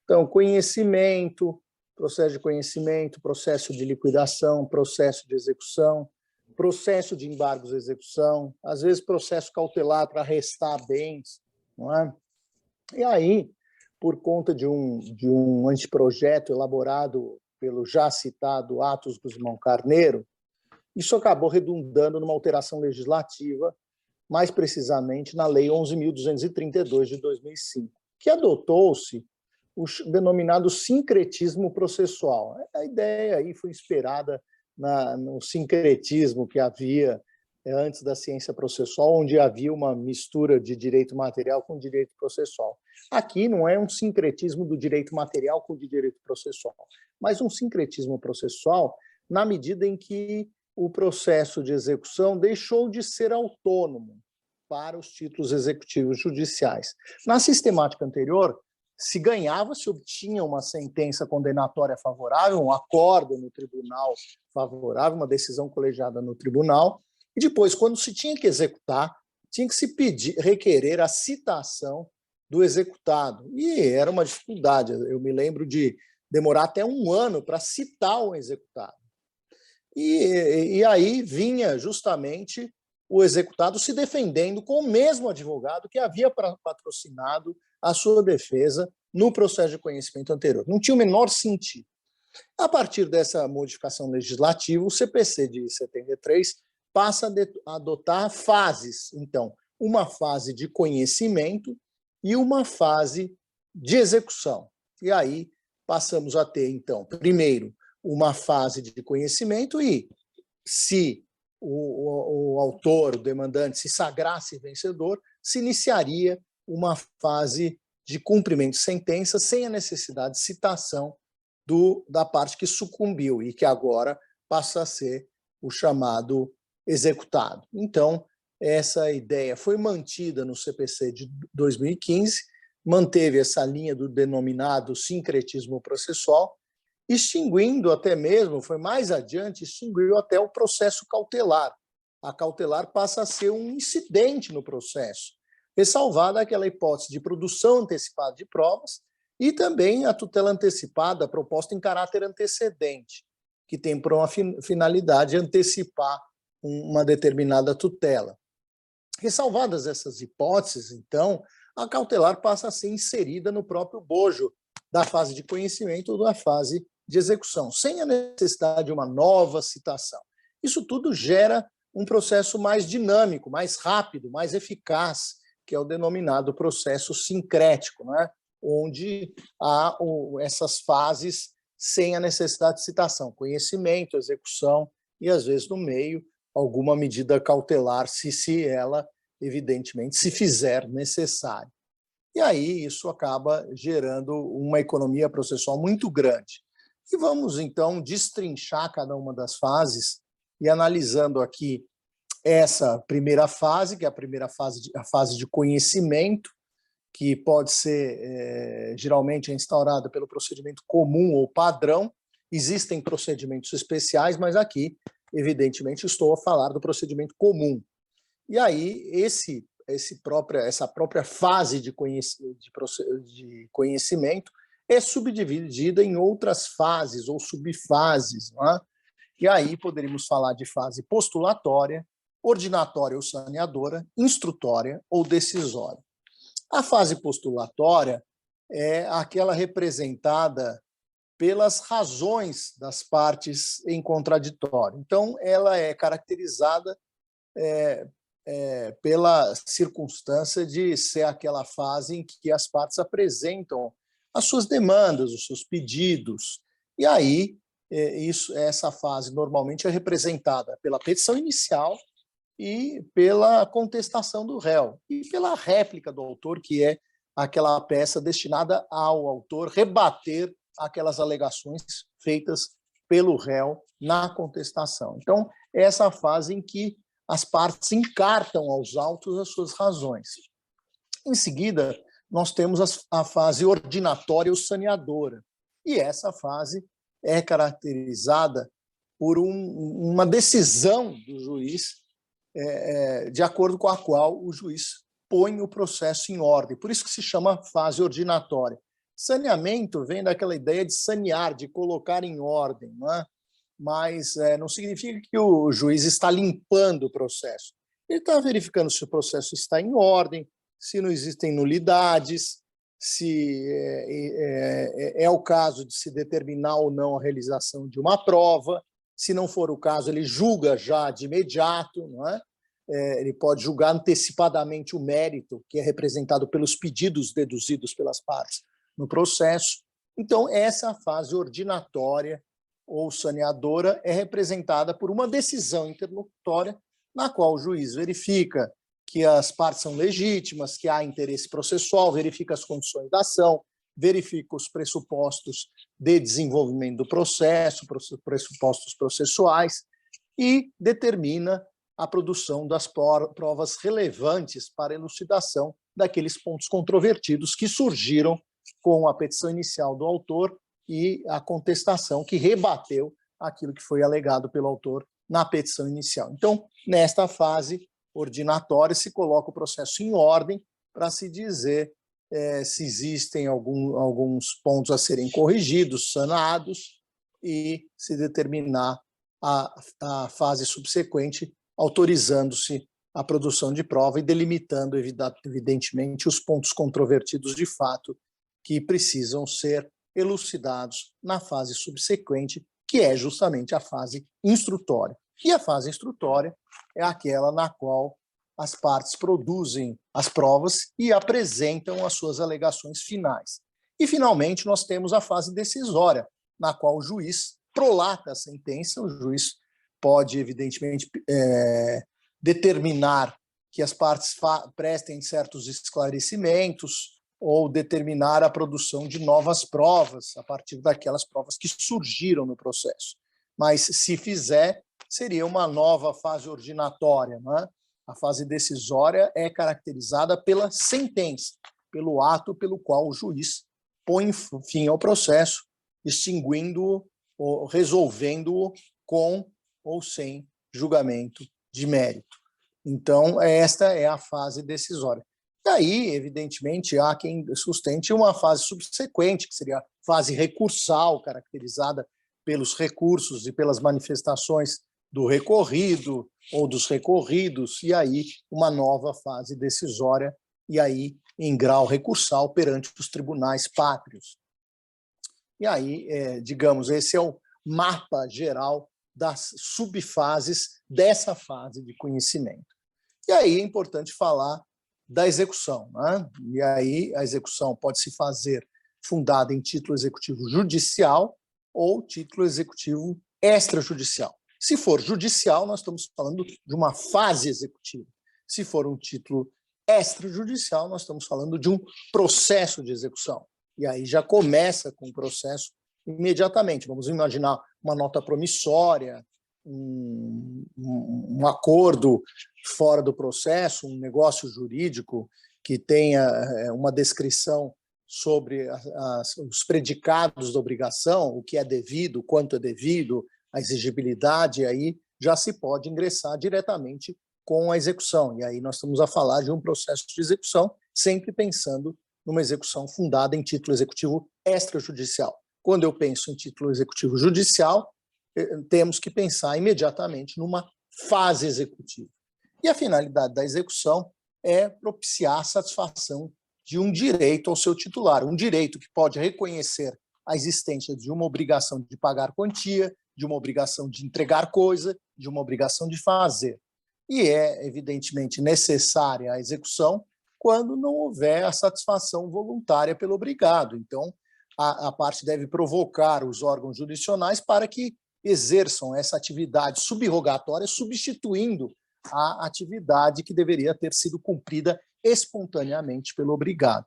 Então, conhecimento, processo de conhecimento, processo de liquidação, processo de execução, processo de embargos de execução, às vezes processo cautelar para restar bens, não é? E aí, por conta de um anteprojeto elaborado pelo já citado Atos Guzmão Carneiro, isso acabou redundando numa alteração legislativa, mais precisamente na Lei 11.232 de 2005, que adotou-se o denominado sincretismo processual. A ideia aí foi inspirada no sincretismo que havia antes da ciência processual, onde havia uma mistura de direito material com direito processual. Aqui não é um sincretismo do direito material com o de direito processual, mas um sincretismo processual na medida em que o processo de execução deixou de ser autônomo para os títulos executivos judiciais. Na sistemática anterior, se ganhava, se obtinha uma sentença condenatória favorável, um acórdão no tribunal favorável, uma decisão colegiada no tribunal, e depois, quando se tinha que executar, tinha que se requerer a citação do executado. E era uma dificuldade. Eu me lembro de demorar até 1 ano para citar o executado. E aí vinha justamente o executado se defendendo com o mesmo advogado que havia patrocinado a sua defesa no processo de conhecimento anterior. Não tinha o menor sentido. A partir dessa modificação legislativa, o CPC de 73 passa a adotar fases. Então, uma fase de conhecimento e uma fase de execução. E aí passamos a ter, então, primeiro, uma fase de conhecimento e, se o autor, o demandante, se sagrasse vencedor, se iniciaria uma fase de cumprimento de sentença sem a necessidade de citação da parte que sucumbiu e que agora passa a ser o chamado executado. Então, essa ideia foi mantida no CPC de 2015, manteve essa linha do denominado sincretismo processual, extinguindo até mesmo, foi mais adiante, extinguiu até o processo cautelar. A cautelar passa a ser um incidente no processo, ressalvada aquela hipótese de produção antecipada de provas e também a tutela antecipada proposta em caráter antecedente, que tem por uma finalidade antecipar uma determinada tutela. Ressalvadas essas hipóteses, então, a cautelar passa a ser inserida no próprio bojo da fase de conhecimento ou da fase de execução, sem a necessidade de uma nova citação. Isso tudo gera um processo mais dinâmico, mais rápido, mais eficaz, que é o denominado processo sincrético, não é? Onde há essas fases sem a necessidade de citação, conhecimento, execução e, às vezes, no meio, alguma medida cautelar, se ela, evidentemente, se fizer necessário. E aí isso acaba gerando uma economia processual muito grande. E vamos, então, destrinchar cada uma das fases e analisando aqui essa primeira fase, que é a fase de conhecimento, que pode ser geralmente instaurada pelo procedimento comum ou padrão. Existem procedimentos especiais, mas aqui, evidentemente, estou a falar do procedimento comum. E aí, essa própria fase de conhecimento é subdividida em outras fases ou subfases, não é? E aí poderíamos falar de fase postulatória, ordinatória ou saneadora, instrutória ou decisória. A fase postulatória é aquela representada pelas razões das partes em contraditório. Então, ela é caracterizada pela circunstância de ser aquela fase em que as partes apresentam as suas demandas, os seus pedidos. E aí, essa fase normalmente é representada pela petição inicial e pela contestação do réu, e pela réplica do autor, que é aquela peça destinada ao autor rebater aquelas alegações feitas pelo réu na contestação. Então, essa é a fase em que as partes encartam aos autos as suas razões. Em seguida, nós temos a fase ordinatória ou saneadora, e essa fase é caracterizada por uma decisão do juiz de acordo com a qual o juiz põe o processo em ordem. Por isso que se chama fase ordinatória. Saneamento vem daquela ideia de sanear, de colocar em ordem, não é? Mas não significa que o juiz está limpando o processo. Ele está verificando se o processo está em ordem, se não existem nulidades, se é o caso de se determinar ou não a realização de uma prova. Se não for o caso, ele julga já de imediato, não é? Ele pode julgar antecipadamente o mérito, que é representado pelos pedidos deduzidos pelas partes no processo. Então, essa fase ordinatória ou saneadora é representada por uma decisão interlocutória na qual o juiz verifica que as partes são legítimas, que há interesse processual, verifica as condições da ação, verifica os pressupostos de desenvolvimento do processo, pressupostos processuais, e determina a produção das provas relevantes para a elucidação daqueles pontos controvertidos que surgiram com a petição inicial do autor e a contestação que rebateu aquilo que foi alegado pelo autor na petição inicial. Então, nesta fase ordinatória, se coloca o processo em ordem para se dizer se existem alguns pontos a serem corrigidos, sanados, e se determinar a fase subsequente, autorizando-se a produção de prova e delimitando, evidentemente, os pontos controvertidos de fato que precisam ser elucidados na fase subsequente, que é justamente a fase instrutória. E a fase instrutória é aquela na qual as partes produzem as provas e apresentam as suas alegações finais. E, finalmente, nós temos a fase decisória, na qual o juiz prolata a sentença. O juiz pode, evidentemente, determinar que as partes prestem certos esclarecimentos ou determinar a produção de novas provas a partir daquelas provas que surgiram no processo. Mas, se fizer, seria uma nova fase ordinatória, não é? A fase decisória é caracterizada pela sentença, pelo ato pelo qual o juiz põe fim ao processo, extinguindo-o ou resolvendo-o com ou sem julgamento de mérito. Então, esta é a fase decisória. E aí, evidentemente, há quem sustente uma fase subsequente, que seria a fase recursal, caracterizada pelos recursos e pelas manifestações do recorrido ou dos recorridos, e aí uma nova fase decisória, e aí em grau recursal perante os tribunais pátrios. E aí, digamos, esse é o mapa geral das subfases dessa fase de conhecimento. E aí é importante falar da execução, né? E aí a execução pode se fazer fundada em título executivo judicial ou título executivo extrajudicial. Se for judicial, nós estamos falando de uma fase executiva. Se for um título extrajudicial, nós estamos falando de um processo de execução. E aí já começa com o processo imediatamente. Vamos imaginar uma nota promissória, um acordo fora do processo, um negócio jurídico que tenha uma descrição sobre os predicados da obrigação, o que é devido, o quanto é devido, a exigibilidade, aí já se pode ingressar diretamente com a execução. E aí nós estamos a falar de um processo de execução, sempre pensando numa execução fundada em título executivo extrajudicial. Quando eu penso em título executivo judicial, temos que pensar imediatamente numa fase executiva. E a finalidade da execução é propiciar a satisfação de um direito ao seu titular, um direito que pode reconhecer a existência de uma obrigação de pagar quantia, de uma obrigação de entregar coisa, de uma obrigação de fazer. E é, evidentemente, necessária a execução quando não houver a satisfação voluntária pelo obrigado. Então, a parte deve provocar os órgãos jurisdicionais para que exerçam essa atividade subrogatória, substituindo a atividade que deveria ter sido cumprida espontaneamente pelo obrigado.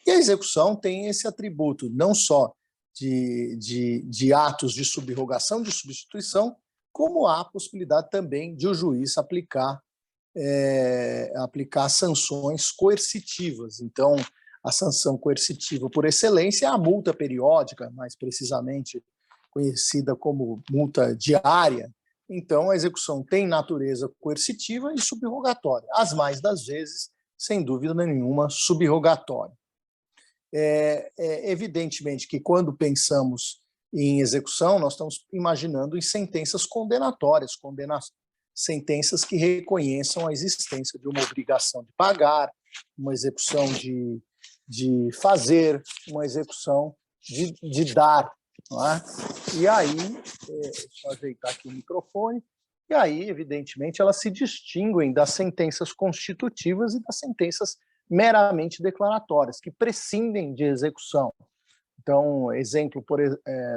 E a execução tem esse atributo, não só de atos de subrogação, de substituição, como há a possibilidade também de o juiz aplicar sanções coercitivas. Então, a sanção coercitiva por excelência é a multa periódica, mais precisamente conhecida como multa diária. Então, a execução tem natureza coercitiva e subrogatória, as mais das vezes, sem dúvida nenhuma, subrogatória. Evidentemente que quando pensamos em execução, nós estamos imaginando em sentenças condenatórias, sentenças que reconheçam a existência de uma obrigação de pagar, uma execução de fazer, uma execução de dar. Não é? E aí, deixa eu ajeitar aqui o microfone, e aí, evidentemente, elas se distinguem das sentenças constitutivas e das sentenças meramente declaratórias, que prescindem de execução. Então, exemplo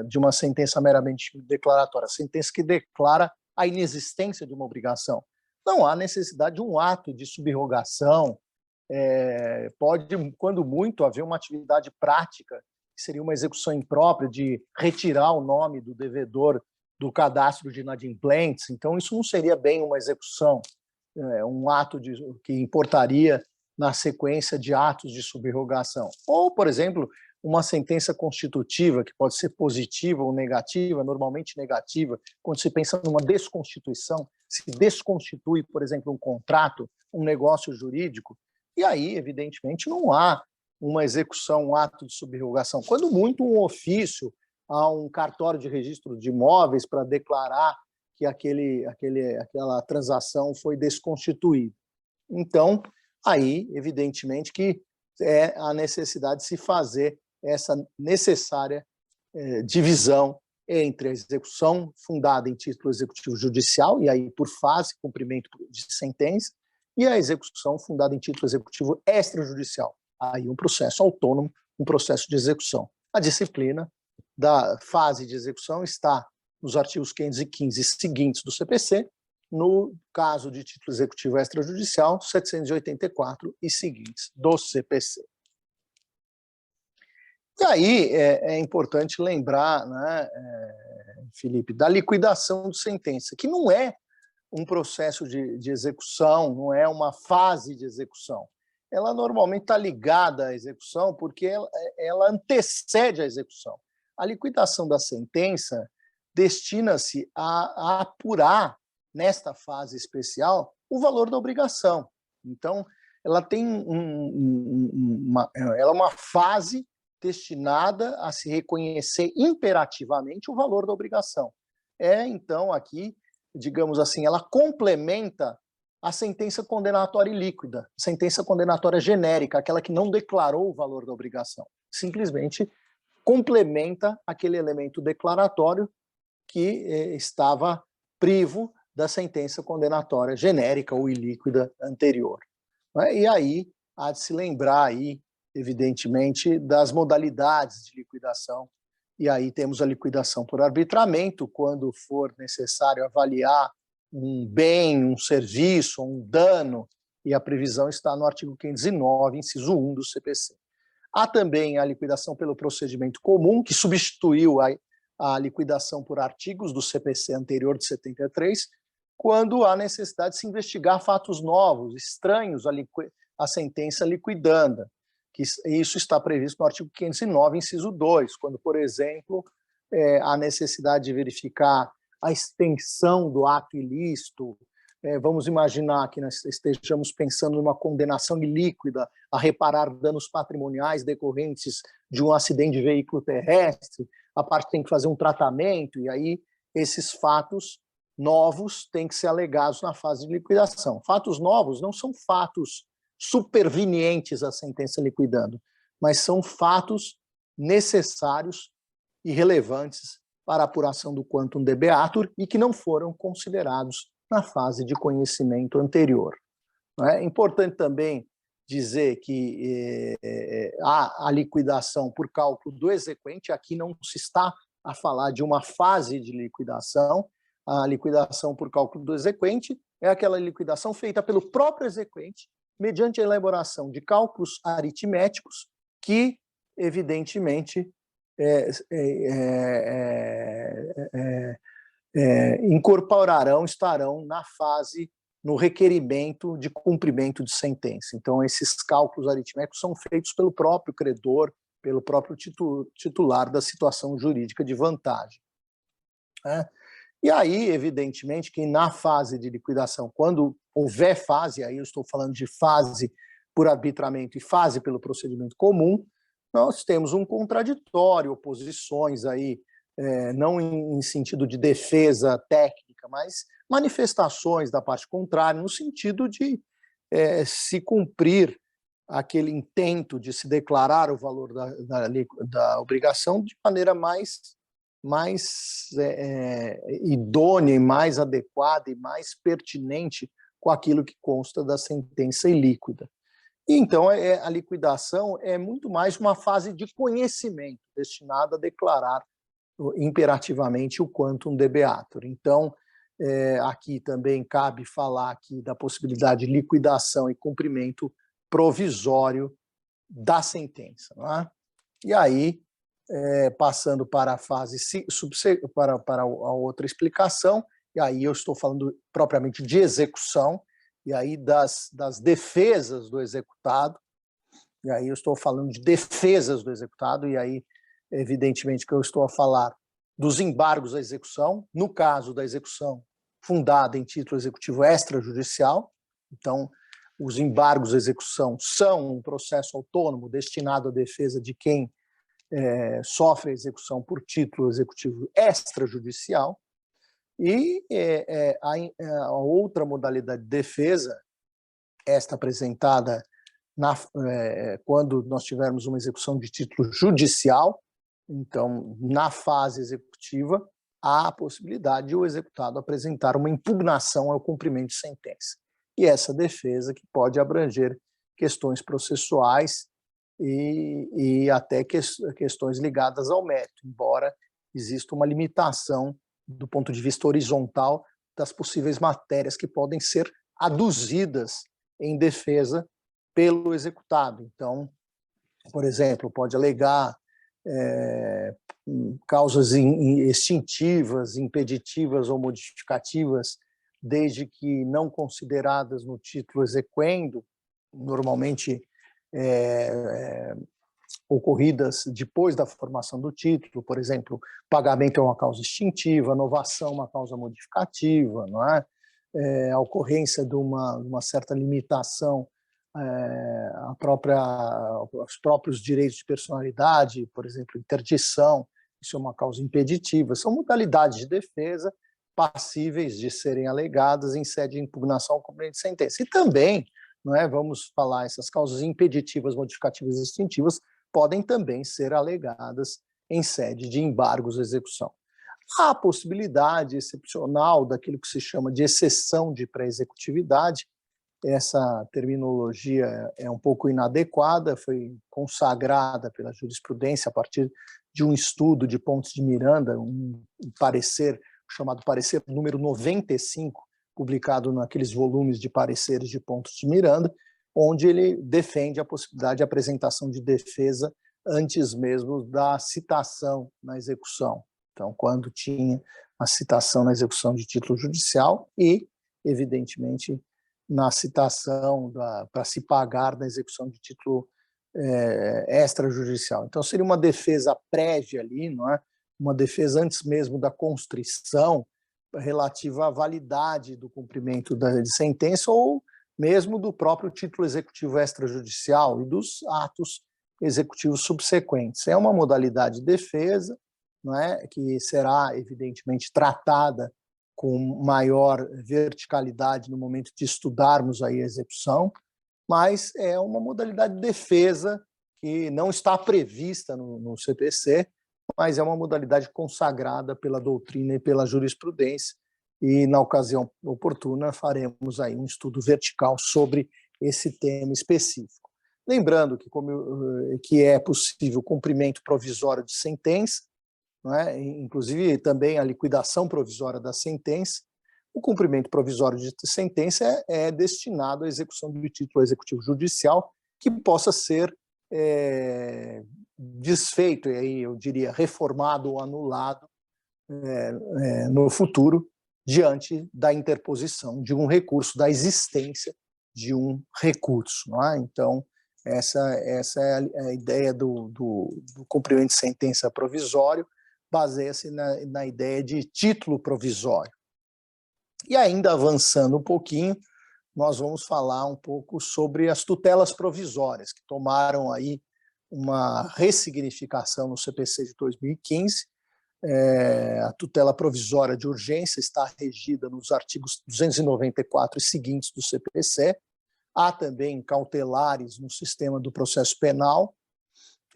de uma sentença meramente declaratória, sentença que declara a inexistência de uma obrigação. Não há necessidade de um ato de subrogação, pode, quando muito, haver uma atividade prática, que seria uma execução imprópria de retirar o nome do devedor do cadastro de inadimplentes. Então, isso não seria bem uma execução, um ato que importaria na sequência de atos de subrogação. Ou, por exemplo, uma sentença constitutiva, que pode ser positiva ou negativa, normalmente negativa, quando se pensa numa desconstituição, se desconstitui, por exemplo, um contrato, um negócio jurídico, e aí, evidentemente, não há uma execução, um ato de subrogação. Quando muito, um ofício a um cartório de registro de imóveis para declarar que aquela transação foi desconstituída. Então, aí, evidentemente, que é a necessidade de se fazer essa necessária divisão entre a execução fundada em título executivo judicial, e aí por fase, cumprimento de sentença, e a execução fundada em título executivo extrajudicial. Aí um processo autônomo, um processo de execução. A disciplina da fase de execução está nos artigos 515 e seguintes do CPC, no caso de título executivo extrajudicial, 784 e seguintes do CPC. E aí é importante lembrar, né, Felipe, da liquidação de sentença, que não é um processo de execução, não é uma fase de execução. Ela normalmente está ligada à execução porque ela antecede a execução. A liquidação da sentença destina-se a apurar, nesta fase especial, o valor da obrigação. Então, ela tem ela é uma fase destinada a se reconhecer imperativamente o valor da obrigação. Então, aqui, digamos assim, ela complementa a sentença condenatória ilíquida, sentença condenatória genérica, aquela que não declarou o valor da obrigação. Simplesmente complementa aquele elemento declaratório que estava privo da sentença condenatória genérica ou ilíquida anterior. E aí há de se lembrar aí, evidentemente, das modalidades de liquidação. E aí temos a liquidação por arbitramento, quando for necessário avaliar um bem, um serviço, um dano, e a previsão está no artigo 509, inciso 1 do CPC. Há também a liquidação pelo procedimento comum, que substituiu a liquidação por artigos do CPC anterior de 73, quando há necessidade de se investigar fatos novos, estranhos à sentença liquidanda. Isso está previsto no artigo 509, inciso 2, quando, por exemplo, há necessidade de verificar a extensão do ato ilícito. Vamos imaginar que nós estejamos pensando numa condenação ilíquida a reparar danos patrimoniais decorrentes de um acidente de veículo terrestre, a parte tem que fazer um tratamento, e aí esses fatos novos têm que ser alegados na fase de liquidação. Fatos novos não são fatos supervenientes à sentença liquidando, mas são fatos necessários irrelevantes para a apuração do quantum debeatur e que não foram considerados na fase de conhecimento anterior. É importante também dizer que há a liquidação por cálculo do exequente, aqui não se está a falar de uma fase de liquidação, a liquidação por cálculo do exequente é aquela liquidação feita pelo próprio exequente, mediante a elaboração de cálculos aritméticos que, evidentemente, estarão na fase, no requerimento de cumprimento de sentença. Então, esses cálculos aritméticos são feitos pelo próprio credor, pelo próprio titular da situação jurídica de vantagem. E aí, evidentemente, que na fase de liquidação, quando houver fase, aí eu estou falando de fase por arbitramento e fase pelo procedimento comum, nós temos um contraditório, oposições aí, não em sentido de defesa técnica, mas manifestações da parte contrária, no sentido de se cumprir aquele intento de se declarar o valor da obrigação de maneira mais idônea e mais adequada e mais pertinente com aquilo que consta da sentença ilíquida. E, então, a liquidação é muito mais uma fase de conhecimento, destinada a declarar imperativamente o quantum debeatur. Então, aqui também cabe falar aqui da possibilidade de liquidação e cumprimento provisório da sentença. Não é? E aí, passando para a fase para a outra explicação, e aí eu estou falando propriamente de execução, e aí das defesas do executado, e aí eu estou falando de defesas do executado, e aí, evidentemente, que eu estou a falar dos embargos à execução, no caso da execução fundada em título executivo extrajudicial. Então, os embargos à execução são um processo autônomo destinado à defesa de quem sofre a execução por título executivo extrajudicial. E a outra modalidade de defesa, esta apresentada quando nós tivermos uma execução de título judicial, então, na fase executiva, há a possibilidade de o executado apresentar uma impugnação ao cumprimento de sentença. E essa defesa que pode abranger questões processuais e até questões ligadas ao mérito, embora exista uma limitação do ponto de vista horizontal das possíveis matérias que podem ser aduzidas em defesa pelo executado. Então, por exemplo, pode alegar causas extintivas, impeditivas ou modificativas, desde que não consideradas no título exequendo, normalmente ocorridas depois da formação do título, por exemplo, pagamento é uma causa extintiva, novação é uma causa modificativa, não é? A ocorrência de uma certa limitação aos próprios direitos de personalidade, por exemplo, interdição, isso é uma causa impeditiva, são modalidades de defesa passíveis de serem alegadas em sede de impugnação ao cumprimento de sentença. E também, não é, vamos falar, essas causas impeditivas, modificativas e extintivas podem também ser alegadas em sede de embargos à execução. Há a possibilidade excepcional daquilo que se chama de exceção de pré-executividade. Essa terminologia é um pouco inadequada, foi consagrada pela jurisprudência a partir de um estudo de Pontes de Miranda, um parecer chamado parecer número 95, publicado naqueles volumes de pareceres de Pontes de Miranda, onde ele defende a possibilidade de apresentação de defesa antes mesmo da citação na execução. Então, quando tinha a citação na execução de título judicial e, evidentemente, na citação para se pagar na execução de título extrajudicial. Então, seria uma defesa prévia ali, não é? Uma defesa antes mesmo da constrição relativa à validade do cumprimento de sentença ou mesmo do próprio título executivo extrajudicial e dos atos executivos subsequentes. É uma modalidade de defesa, não é? Que será, evidentemente, tratada com maior verticalidade no momento de estudarmos aí a execução, mas é uma modalidade de defesa que não está prevista no CPC, mas é uma modalidade consagrada pela doutrina e pela jurisprudência, e na ocasião oportuna faremos aí um estudo vertical sobre esse tema específico. Lembrando que é possível o cumprimento provisório de sentença, não é? Inclusive também a liquidação provisória da sentença. O cumprimento provisório de sentença é destinado à execução do título executivo judicial que possa ser desfeito, e aí eu diria reformado ou anulado no futuro, diante da interposição de um recurso, da existência de um recurso. Não é? Então, essa é a ideia do cumprimento de sentença provisório, baseia-se na ideia de título provisório. E ainda avançando um pouquinho, nós vamos falar um pouco sobre as tutelas provisórias, que tomaram aí uma ressignificação no CPC de 2015. A tutela provisória de urgência está regida nos artigos 294 e seguintes do CPC. Há também cautelares no sistema do processo penal,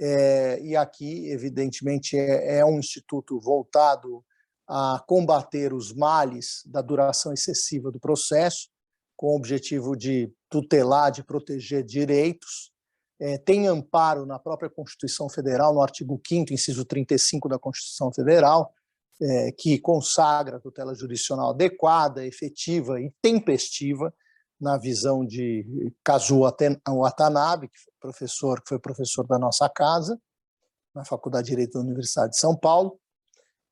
e aqui, evidentemente, é um instituto voltado a combater os males da duração excessiva do processo, com o objetivo de tutelar, de proteger direitos. Tem amparo na própria Constituição Federal, no artigo 5º, inciso 35 da Constituição Federal, que consagra a tutela jurisdicional adequada, efetiva e tempestiva, na visão de Kazuo Watanabe, que foi professor da nossa casa, na Faculdade de Direito da Universidade de São Paulo,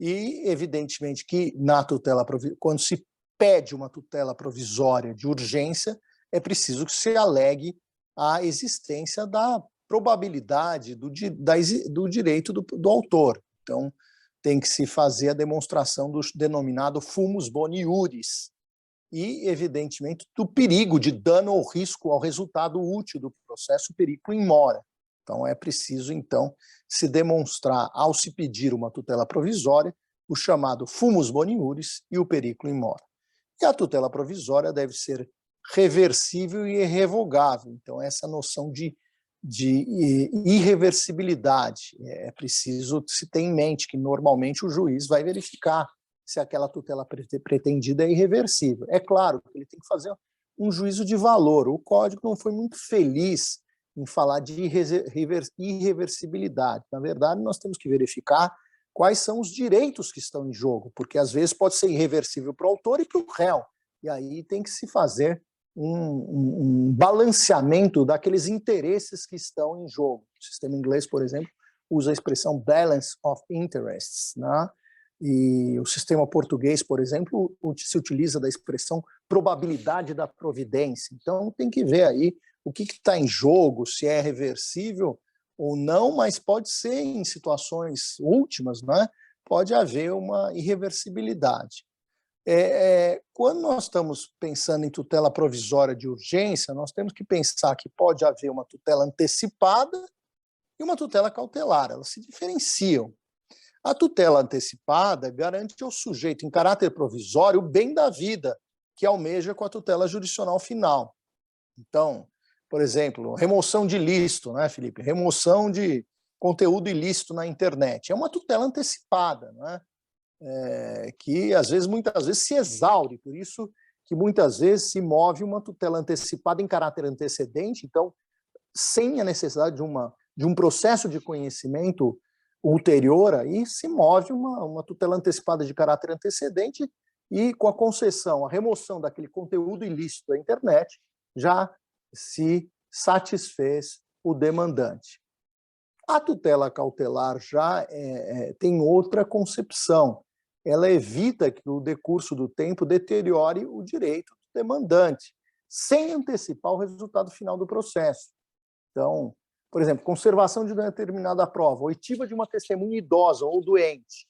e, evidentemente, que na tutela, quando se pede uma tutela provisória de urgência, é preciso que se alegue a existência da probabilidade do direito do autor. Então, tem que se fazer a demonstração do denominado fumus boni iuris, e, evidentemente, do perigo de dano ou risco ao resultado útil do processo, perigo in mora. Então, é preciso, então, se demonstrar, ao se pedir uma tutela provisória, o chamado fumus boni iuris e o perigo in mora. E a tutela provisória deve ser reversível e irrevogável. Então, essa noção de irreversibilidade, é preciso se ter em mente que, normalmente, o juiz vai verificar se aquela tutela pretendida é irreversível. É claro que ele tem que fazer um juízo de valor. O Código não foi muito feliz em falar de irreversibilidade. Na verdade, nós temos que verificar quais são os direitos que estão em jogo, porque às vezes pode ser irreversível para o autor e para o réu. E aí tem que se fazer um balanceamento daqueles interesses que estão em jogo. O sistema inglês, por exemplo, usa a expressão balance of interests, né? E o sistema português, por exemplo, se utiliza da expressão probabilidade da providência. Então, tem que ver aí o que está em jogo, se é reversível ou não, mas pode ser em situações últimas, né? Pode haver uma irreversibilidade. Quando nós estamos pensando em tutela provisória de urgência, nós temos que pensar que pode haver uma tutela antecipada e uma tutela cautelar. Elas se diferenciam. A tutela antecipada garante ao sujeito, em caráter provisório, o bem da vida que almeja com a tutela jurisdicional final. Então, por exemplo, remoção de ilícito, né, Felipe? Remoção de conteúdo ilícito na internet. É uma tutela antecipada, né? Que, muitas vezes, se exaure. Por isso que, muitas vezes, se move uma tutela antecipada em caráter antecedente, então, sem a necessidade de um processo de conhecimento ulterior, aí se move uma tutela antecipada de caráter antecedente e, com a concessão, a remoção daquele conteúdo ilícito da internet, já se satisfez o demandante. A tutela cautelar já tem outra concepção. Ela evita que o decurso do tempo deteriore o direito do demandante, sem antecipar o resultado final do processo. Então, por exemplo, conservação de determinada prova, oitiva de uma testemunha idosa ou doente,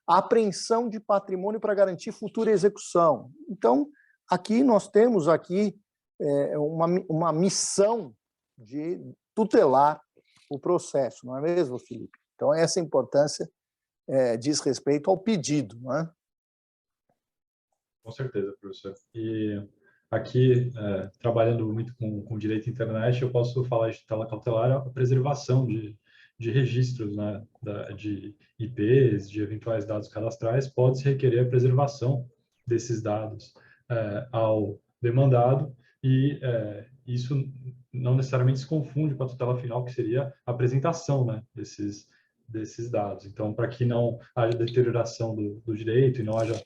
apreensão de patrimônio para garantir futura execução. Então, aqui nós temos uma missão de tutelar o processo, não é mesmo, Felipe? Então, essa importância diz respeito ao pedido, não é? Com certeza, professor. E aqui, trabalhando muito com direito à internet, eu posso falar de tutela cautelar, a preservação de de registros, né, de IPs, de eventuais dados cadastrais, pode-se requerer a preservação desses dados ao demandado, e isso não necessariamente se confunde com a tutela final, que seria a apresentação, né, desses dados. Então, para que não haja deterioração do direito e não haja,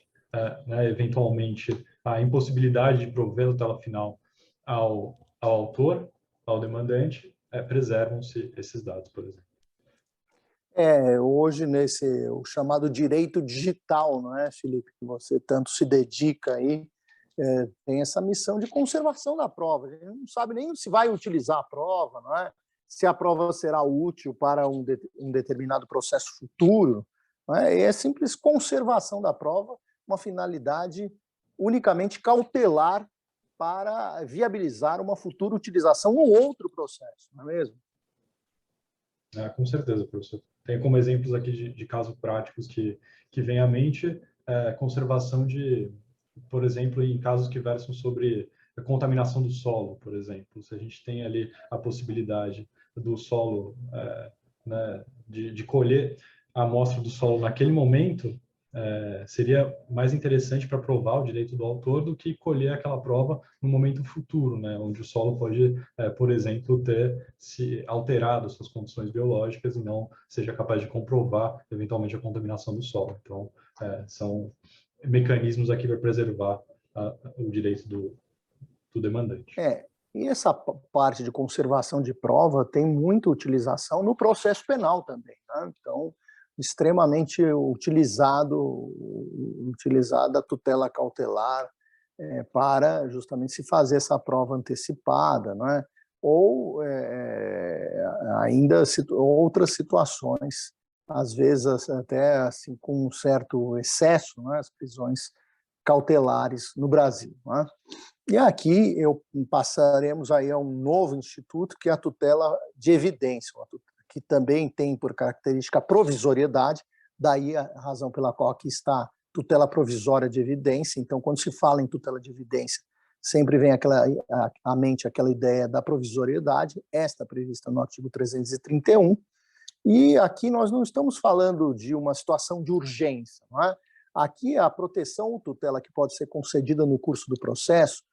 né, eventualmente, a impossibilidade de prover a tutela final ao autor, ao demandante, preservam-se esses dados, por exemplo. Hoje o chamado direito digital, não é, Felipe, que você tanto se dedica aí, tem essa missão de conservação da prova. A gente não sabe nem se vai utilizar a prova, não é? Se a prova será útil para um determinado processo futuro, não é? E é simples conservação da prova, uma finalidade unicamente cautelar para viabilizar uma futura utilização ou outro processo, não é mesmo? Com certeza, professor. Tem como exemplos aqui de casos práticos que vem à mente, conservação por exemplo, em casos que versam sobre a contaminação do solo, por exemplo. Se a gente tem ali a possibilidade do solo, né, de colher a amostra do solo naquele momento, seria mais interessante para provar o direito do autor do que colher aquela prova no momento futuro, né, onde o solo pode, por exemplo, ter se alterado suas condições biológicas e não seja capaz de comprovar, eventualmente, a contaminação do solo. Então, são mecanismos aqui para preservar o direito do demandante. E essa parte de conservação de prova tem muita utilização no processo penal também, né? Então, extremamente utilizada a tutela cautelar para justamente se fazer essa prova antecipada, não é? Ou ainda outras situações, às vezes até assim, com um certo excesso, não é? As prisões cautelares no Brasil, não é? E aqui passaremos aí a um novo instituto, que é a tutela de evidência, que também tem por característica a provisoriedade, daí a razão pela qual aqui está tutela provisória de evidência. Então, quando se fala em tutela de evidência, sempre vem à mente aquela ideia da provisoriedade, esta prevista no artigo 331, e aqui nós não estamos falando de uma situação de urgência, não é? Aqui a proteção ou tutela que pode ser concedida no curso do processo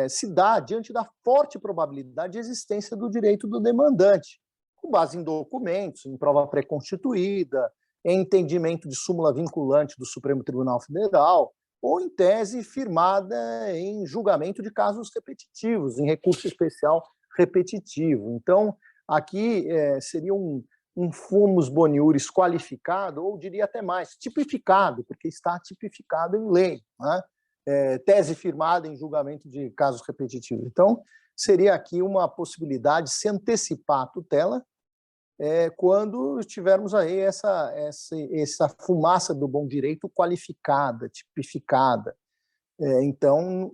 se dá diante da forte probabilidade de existência do direito do demandante, com base em documentos, em prova pré-constituída, em entendimento de súmula vinculante do Supremo Tribunal Federal, ou em tese firmada em julgamento de casos repetitivos, em recurso especial repetitivo. Então, aqui seria um fumus boniuris qualificado, ou diria até mais, tipificado, porque está tipificado em lei, né? Tese firmada em julgamento de casos repetitivos. Então, seria aqui uma possibilidade de se antecipar a tutela quando tivermos aí essa fumaça do bom direito qualificada, tipificada. Então,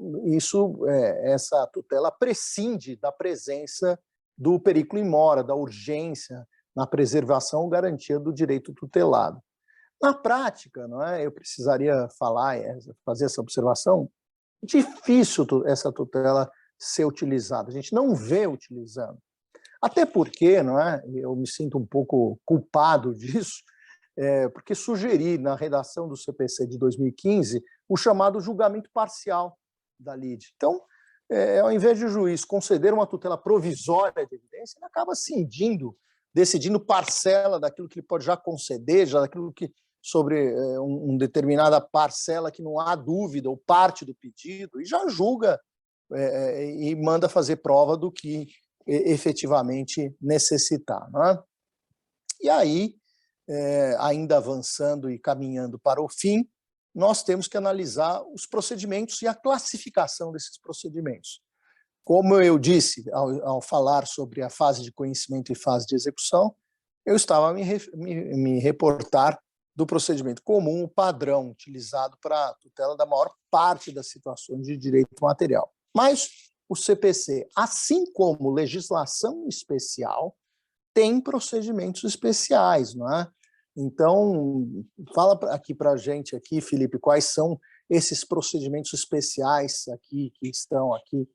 essa tutela prescinde da presença do periculo in mora, da urgência na preservação ou garantia do direito tutelado. Na prática, não é? Eu precisaria fazer essa observação, difícil essa tutela ser utilizada, a gente não vê utilizando. Até porque, não é? Eu me sinto um pouco culpado disso, porque sugeri na redação do CPC de 2015 o chamado julgamento parcial da lide. Então, ao invés de o juiz conceder uma tutela provisória de evidência, ele acaba decidindo parcela daquilo que ele pode já conceder, já daquilo que sobre uma determinada parcela que não há dúvida, ou parte do pedido, e já julga e manda fazer prova do que efetivamente necessitar. Não é? E aí, ainda avançando e caminhando para o fim, nós temos que analisar os procedimentos e a classificação desses procedimentos. Como eu disse ao falar sobre a fase de conhecimento e fase de execução, eu estava a me reportar do procedimento comum, o padrão utilizado para a tutela da maior parte das situações de direito material. Mas o CPC, assim como legislação especial, tem procedimentos especiais, não é? Então, fala aqui para a gente, aqui, Felipe, quais são esses procedimentos especiais aqui que estão aqui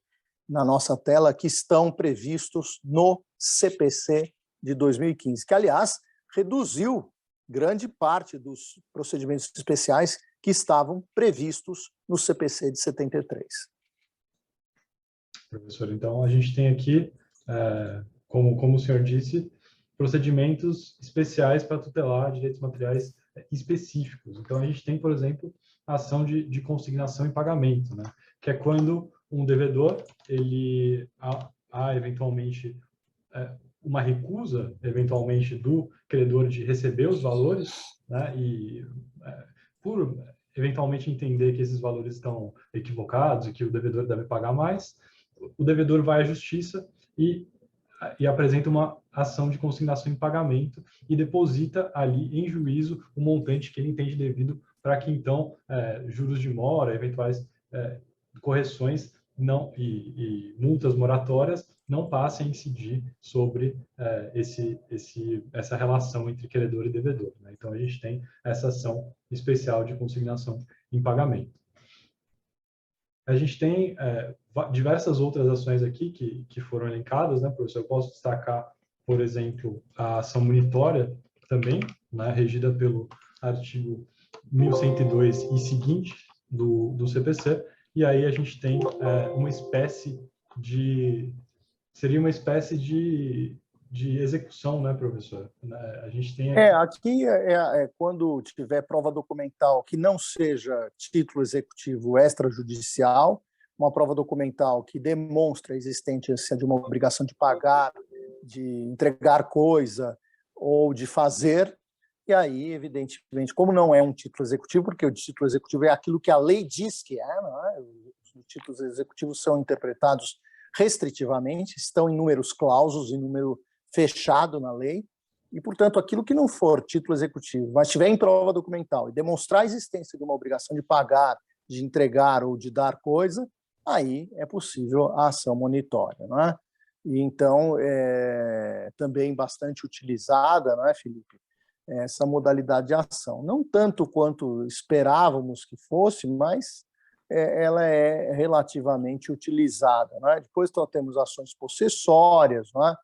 na nossa tela, que estão previstos no CPC de 2015, que, aliás, reduziu grande parte dos procedimentos especiais que estavam previstos no CPC de 73. Professor, então a gente tem aqui, como o senhor disse, procedimentos especiais para tutelar direitos materiais específicos. Então a gente tem, por exemplo, a ação de consignação e pagamento, né? Que é quando um devedor, ele há eventualmente uma recusa, eventualmente, do credor de receber os valores, né? E por eventualmente entender que esses valores estão equivocados e que o devedor deve pagar mais, o devedor vai à justiça e apresenta uma ação de consignação em pagamento e deposita ali em juízo o montante que ele entende devido para que, então, juros de mora, eventuais correções não, e multas moratórias não passem a incidir sobre essa relação entre credor e devedor, né? Então, a gente tem essa ação especial de consignação em pagamento. A gente tem diversas outras ações aqui que foram elencadas, né, professor? Eu posso destacar, por exemplo, a ação monitória também, né, regida pelo artigo 1102 e seguinte do CPC, e aí a gente tem uma espécie de... Seria uma espécie de execução, né, professor? A gente tem aqui quando tiver prova documental que não seja título executivo extrajudicial, uma prova documental que demonstre a existência de uma obrigação de pagar, de entregar coisa ou de fazer, e aí, evidentemente, como não é um título executivo, porque o título executivo é aquilo que a lei diz que é, não é? Os títulos executivos são interpretados restritivamente, estão em números clausos, em número fechado na lei, e, portanto, aquilo que não for título executivo, mas estiver em prova documental e demonstrar a existência de uma obrigação de pagar, de entregar ou de dar coisa, aí é possível a ação monitória, não é? E, então, também bastante utilizada, não é, Felipe, essa modalidade de ação. Não tanto quanto esperávamos que fosse, mas ela é relativamente utilizada, não é? Depois nós temos ações possessórias, não é?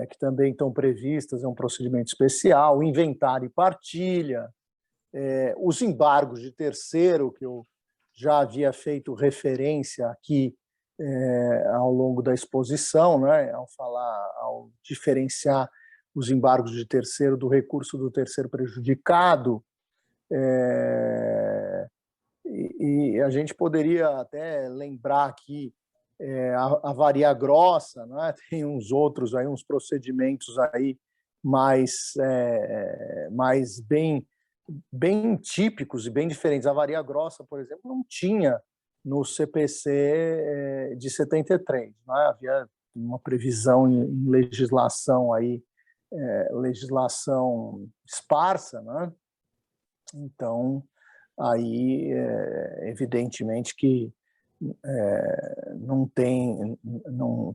Que também estão previstas, é um procedimento especial, inventário e partilha, os embargos de terceiro, que eu já havia feito referência aqui ao longo da exposição, né, ao diferenciar os embargos de terceiro do recurso do terceiro prejudicado, e a gente poderia até lembrar aqui a varia grossa, né? Tem uns outros aí, uns procedimentos aí mais bem típicos e bem diferentes. A varia grossa, por exemplo, não tinha no CPC de 73, né? Havia uma previsão em legislação aí, legislação esparsa, né? Então, aí, evidentemente que não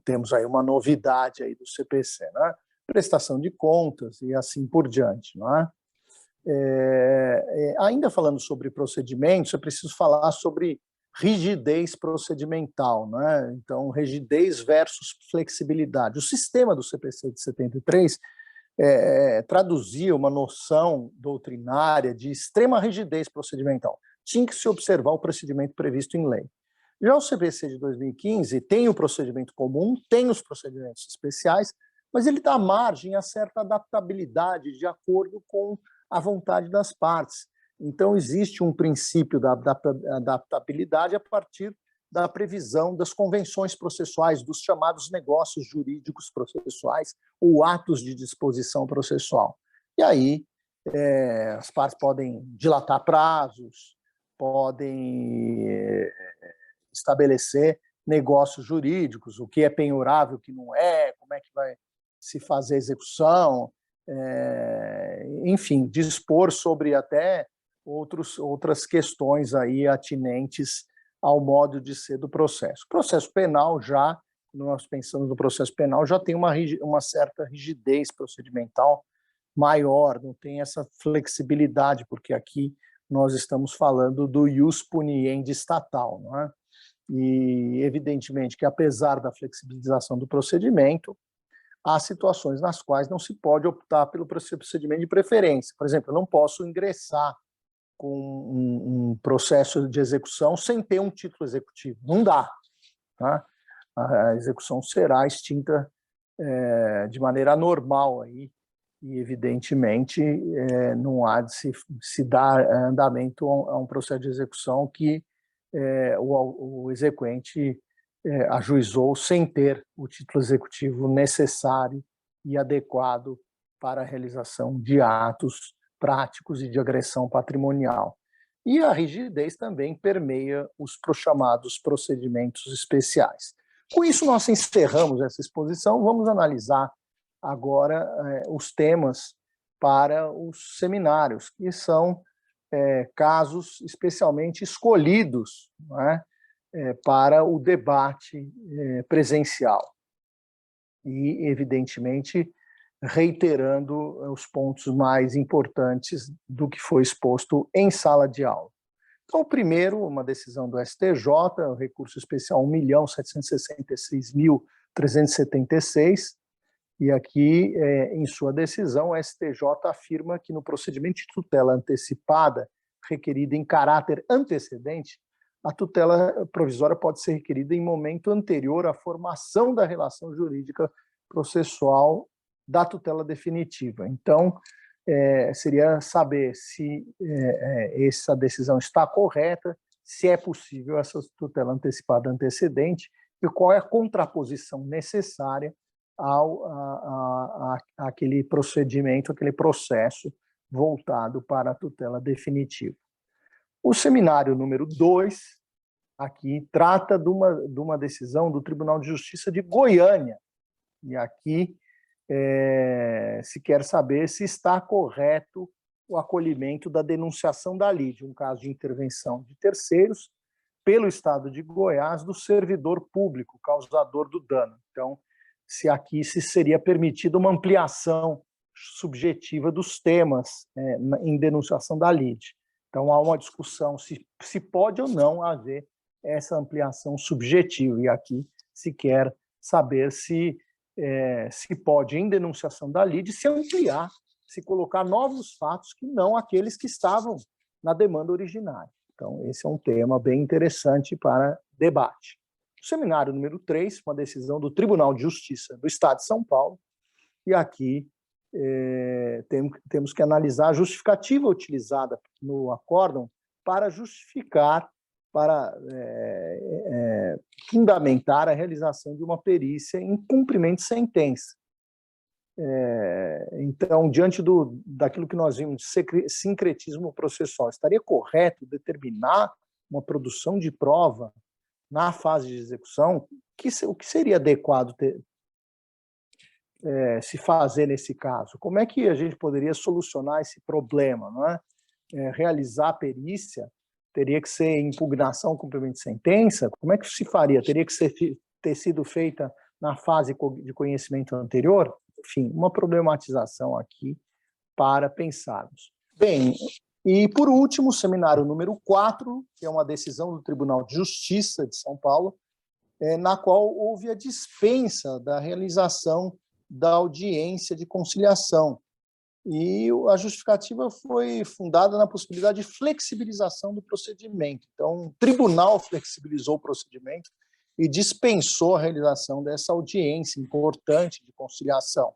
temos aí uma novidade aí do CPC, né? Prestação de contas e assim por diante, não é? Ainda falando sobre procedimentos, eu preciso falar sobre rigidez procedimental, né? Então, rigidez versus flexibilidade. O sistema do CPC de 73 traduzia uma noção doutrinária de extrema rigidez procedimental. Tinha que se observar o procedimento previsto em lei. Já o CPC de 2015 tem o procedimento comum, tem os procedimentos especiais, mas ele dá margem a certa adaptabilidade de acordo com a vontade das partes. Então, existe um princípio da adaptabilidade a partir da previsão das convenções processuais, dos chamados negócios jurídicos processuais ou atos de disposição processual. E aí, as partes podem dilatar prazos, podem estabelecer negócios jurídicos, o que é penhorável, o que não é, como é que vai se fazer a execução, enfim, dispor sobre até outras questões aí atinentes ao modo de ser do processo. O processo penal já, nós pensamos no processo penal, já tem uma certa rigidez procedimental maior, não tem essa flexibilidade, porque aqui nós estamos falando do ius puniendi estatal, não é? E, evidentemente, que apesar da flexibilização do procedimento, há situações nas quais não se pode optar pelo procedimento de preferência. Por exemplo, eu não posso ingressar com um processo de execução sem ter um título executivo. Não dá. Tá? A execução será extinta de maneira normal aí, e, evidentemente, não há de se dar andamento a um processo de execução que o exequente ajuizou sem ter o título executivo necessário e adequado para a realização de atos práticos e de agressão patrimonial. E a rigidez também permeia os chamados procedimentos especiais. Com isso, nós encerramos essa exposição. Vamos analisar agora os temas para os seminários, que são casos especialmente escolhidos, não é? Para o debate presencial. E, evidentemente, reiterando os pontos mais importantes do que foi exposto em sala de aula. Então, primeiro, uma decisão do STJ, o recurso especial 1.766.376, e aqui, em sua decisão, o STJ afirma que no procedimento de tutela antecipada requerida em caráter antecedente, a tutela provisória pode ser requerida em momento anterior à formação da relação jurídica processual da tutela definitiva. Então, seria saber se essa decisão está correta, se é possível essa tutela antecipada antecedente e qual é a contraposição necessária àquele procedimento, aquele processo voltado para a tutela definitiva. O seminário número 2, aqui, trata de uma decisão do Tribunal de Justiça de Goiânia. E aqui se quer saber se está correto o acolhimento da denunciação da lide, um caso de intervenção de terceiros, pelo Estado de Goiás, do servidor público, causador do dano. Então, se aqui seria permitida uma ampliação subjetiva dos temas em denunciação da lide. Então, há uma discussão se pode ou não haver essa ampliação subjetiva, e aqui se quer saber se pode, em denunciação da lide, se ampliar, se colocar novos fatos que não aqueles que estavam na demanda originária. Então, esse é um tema bem interessante para debate. O seminário número 3, uma decisão do Tribunal de Justiça do Estado de São Paulo, e aqui temos que analisar a justificativa utilizada no acórdão para justificar, para fundamentar a realização de uma perícia em cumprimento de sentença. Então, diante daquilo que nós vimos de sincretismo processual, estaria correto determinar uma produção de prova na fase de execução? O que seria adequado se fazer nesse caso? Como é que a gente poderia solucionar esse problema? Não é? Realizar a perícia teria que ser impugnação, cumprimento de sentença? Como é que se faria? Teria que ter sido feita na fase de conhecimento anterior? Enfim, uma problematização aqui para pensarmos. Bem, e por último, o seminário número 4, que é uma decisão do Tribunal de Justiça de São Paulo, na qual houve a dispensa da realização da audiência de conciliação. E a justificativa foi fundada na possibilidade de flexibilização do procedimento. Então, o tribunal flexibilizou o procedimento e dispensou a realização dessa audiência importante de conciliação.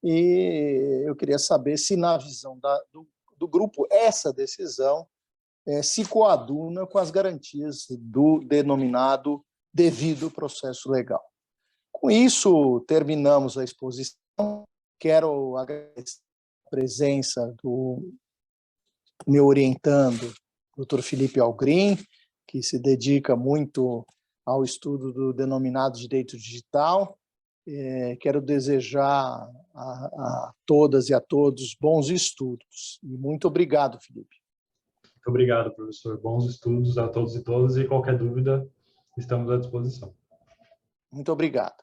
E eu queria saber se, na visão do grupo, essa decisão se coaduna com as garantias do denominado devido processo legal. Com isso, terminamos a exposição. Quero agradecer a presença do meu orientando, Dr. Felipe Algrim, que se dedica muito ao estudo do denominado direito digital. Quero desejar a todas e a todos bons estudos. E muito obrigado, Felipe. Muito obrigado, professor. Bons estudos a todos e todas, e qualquer dúvida, estamos à disposição. Muito obrigado.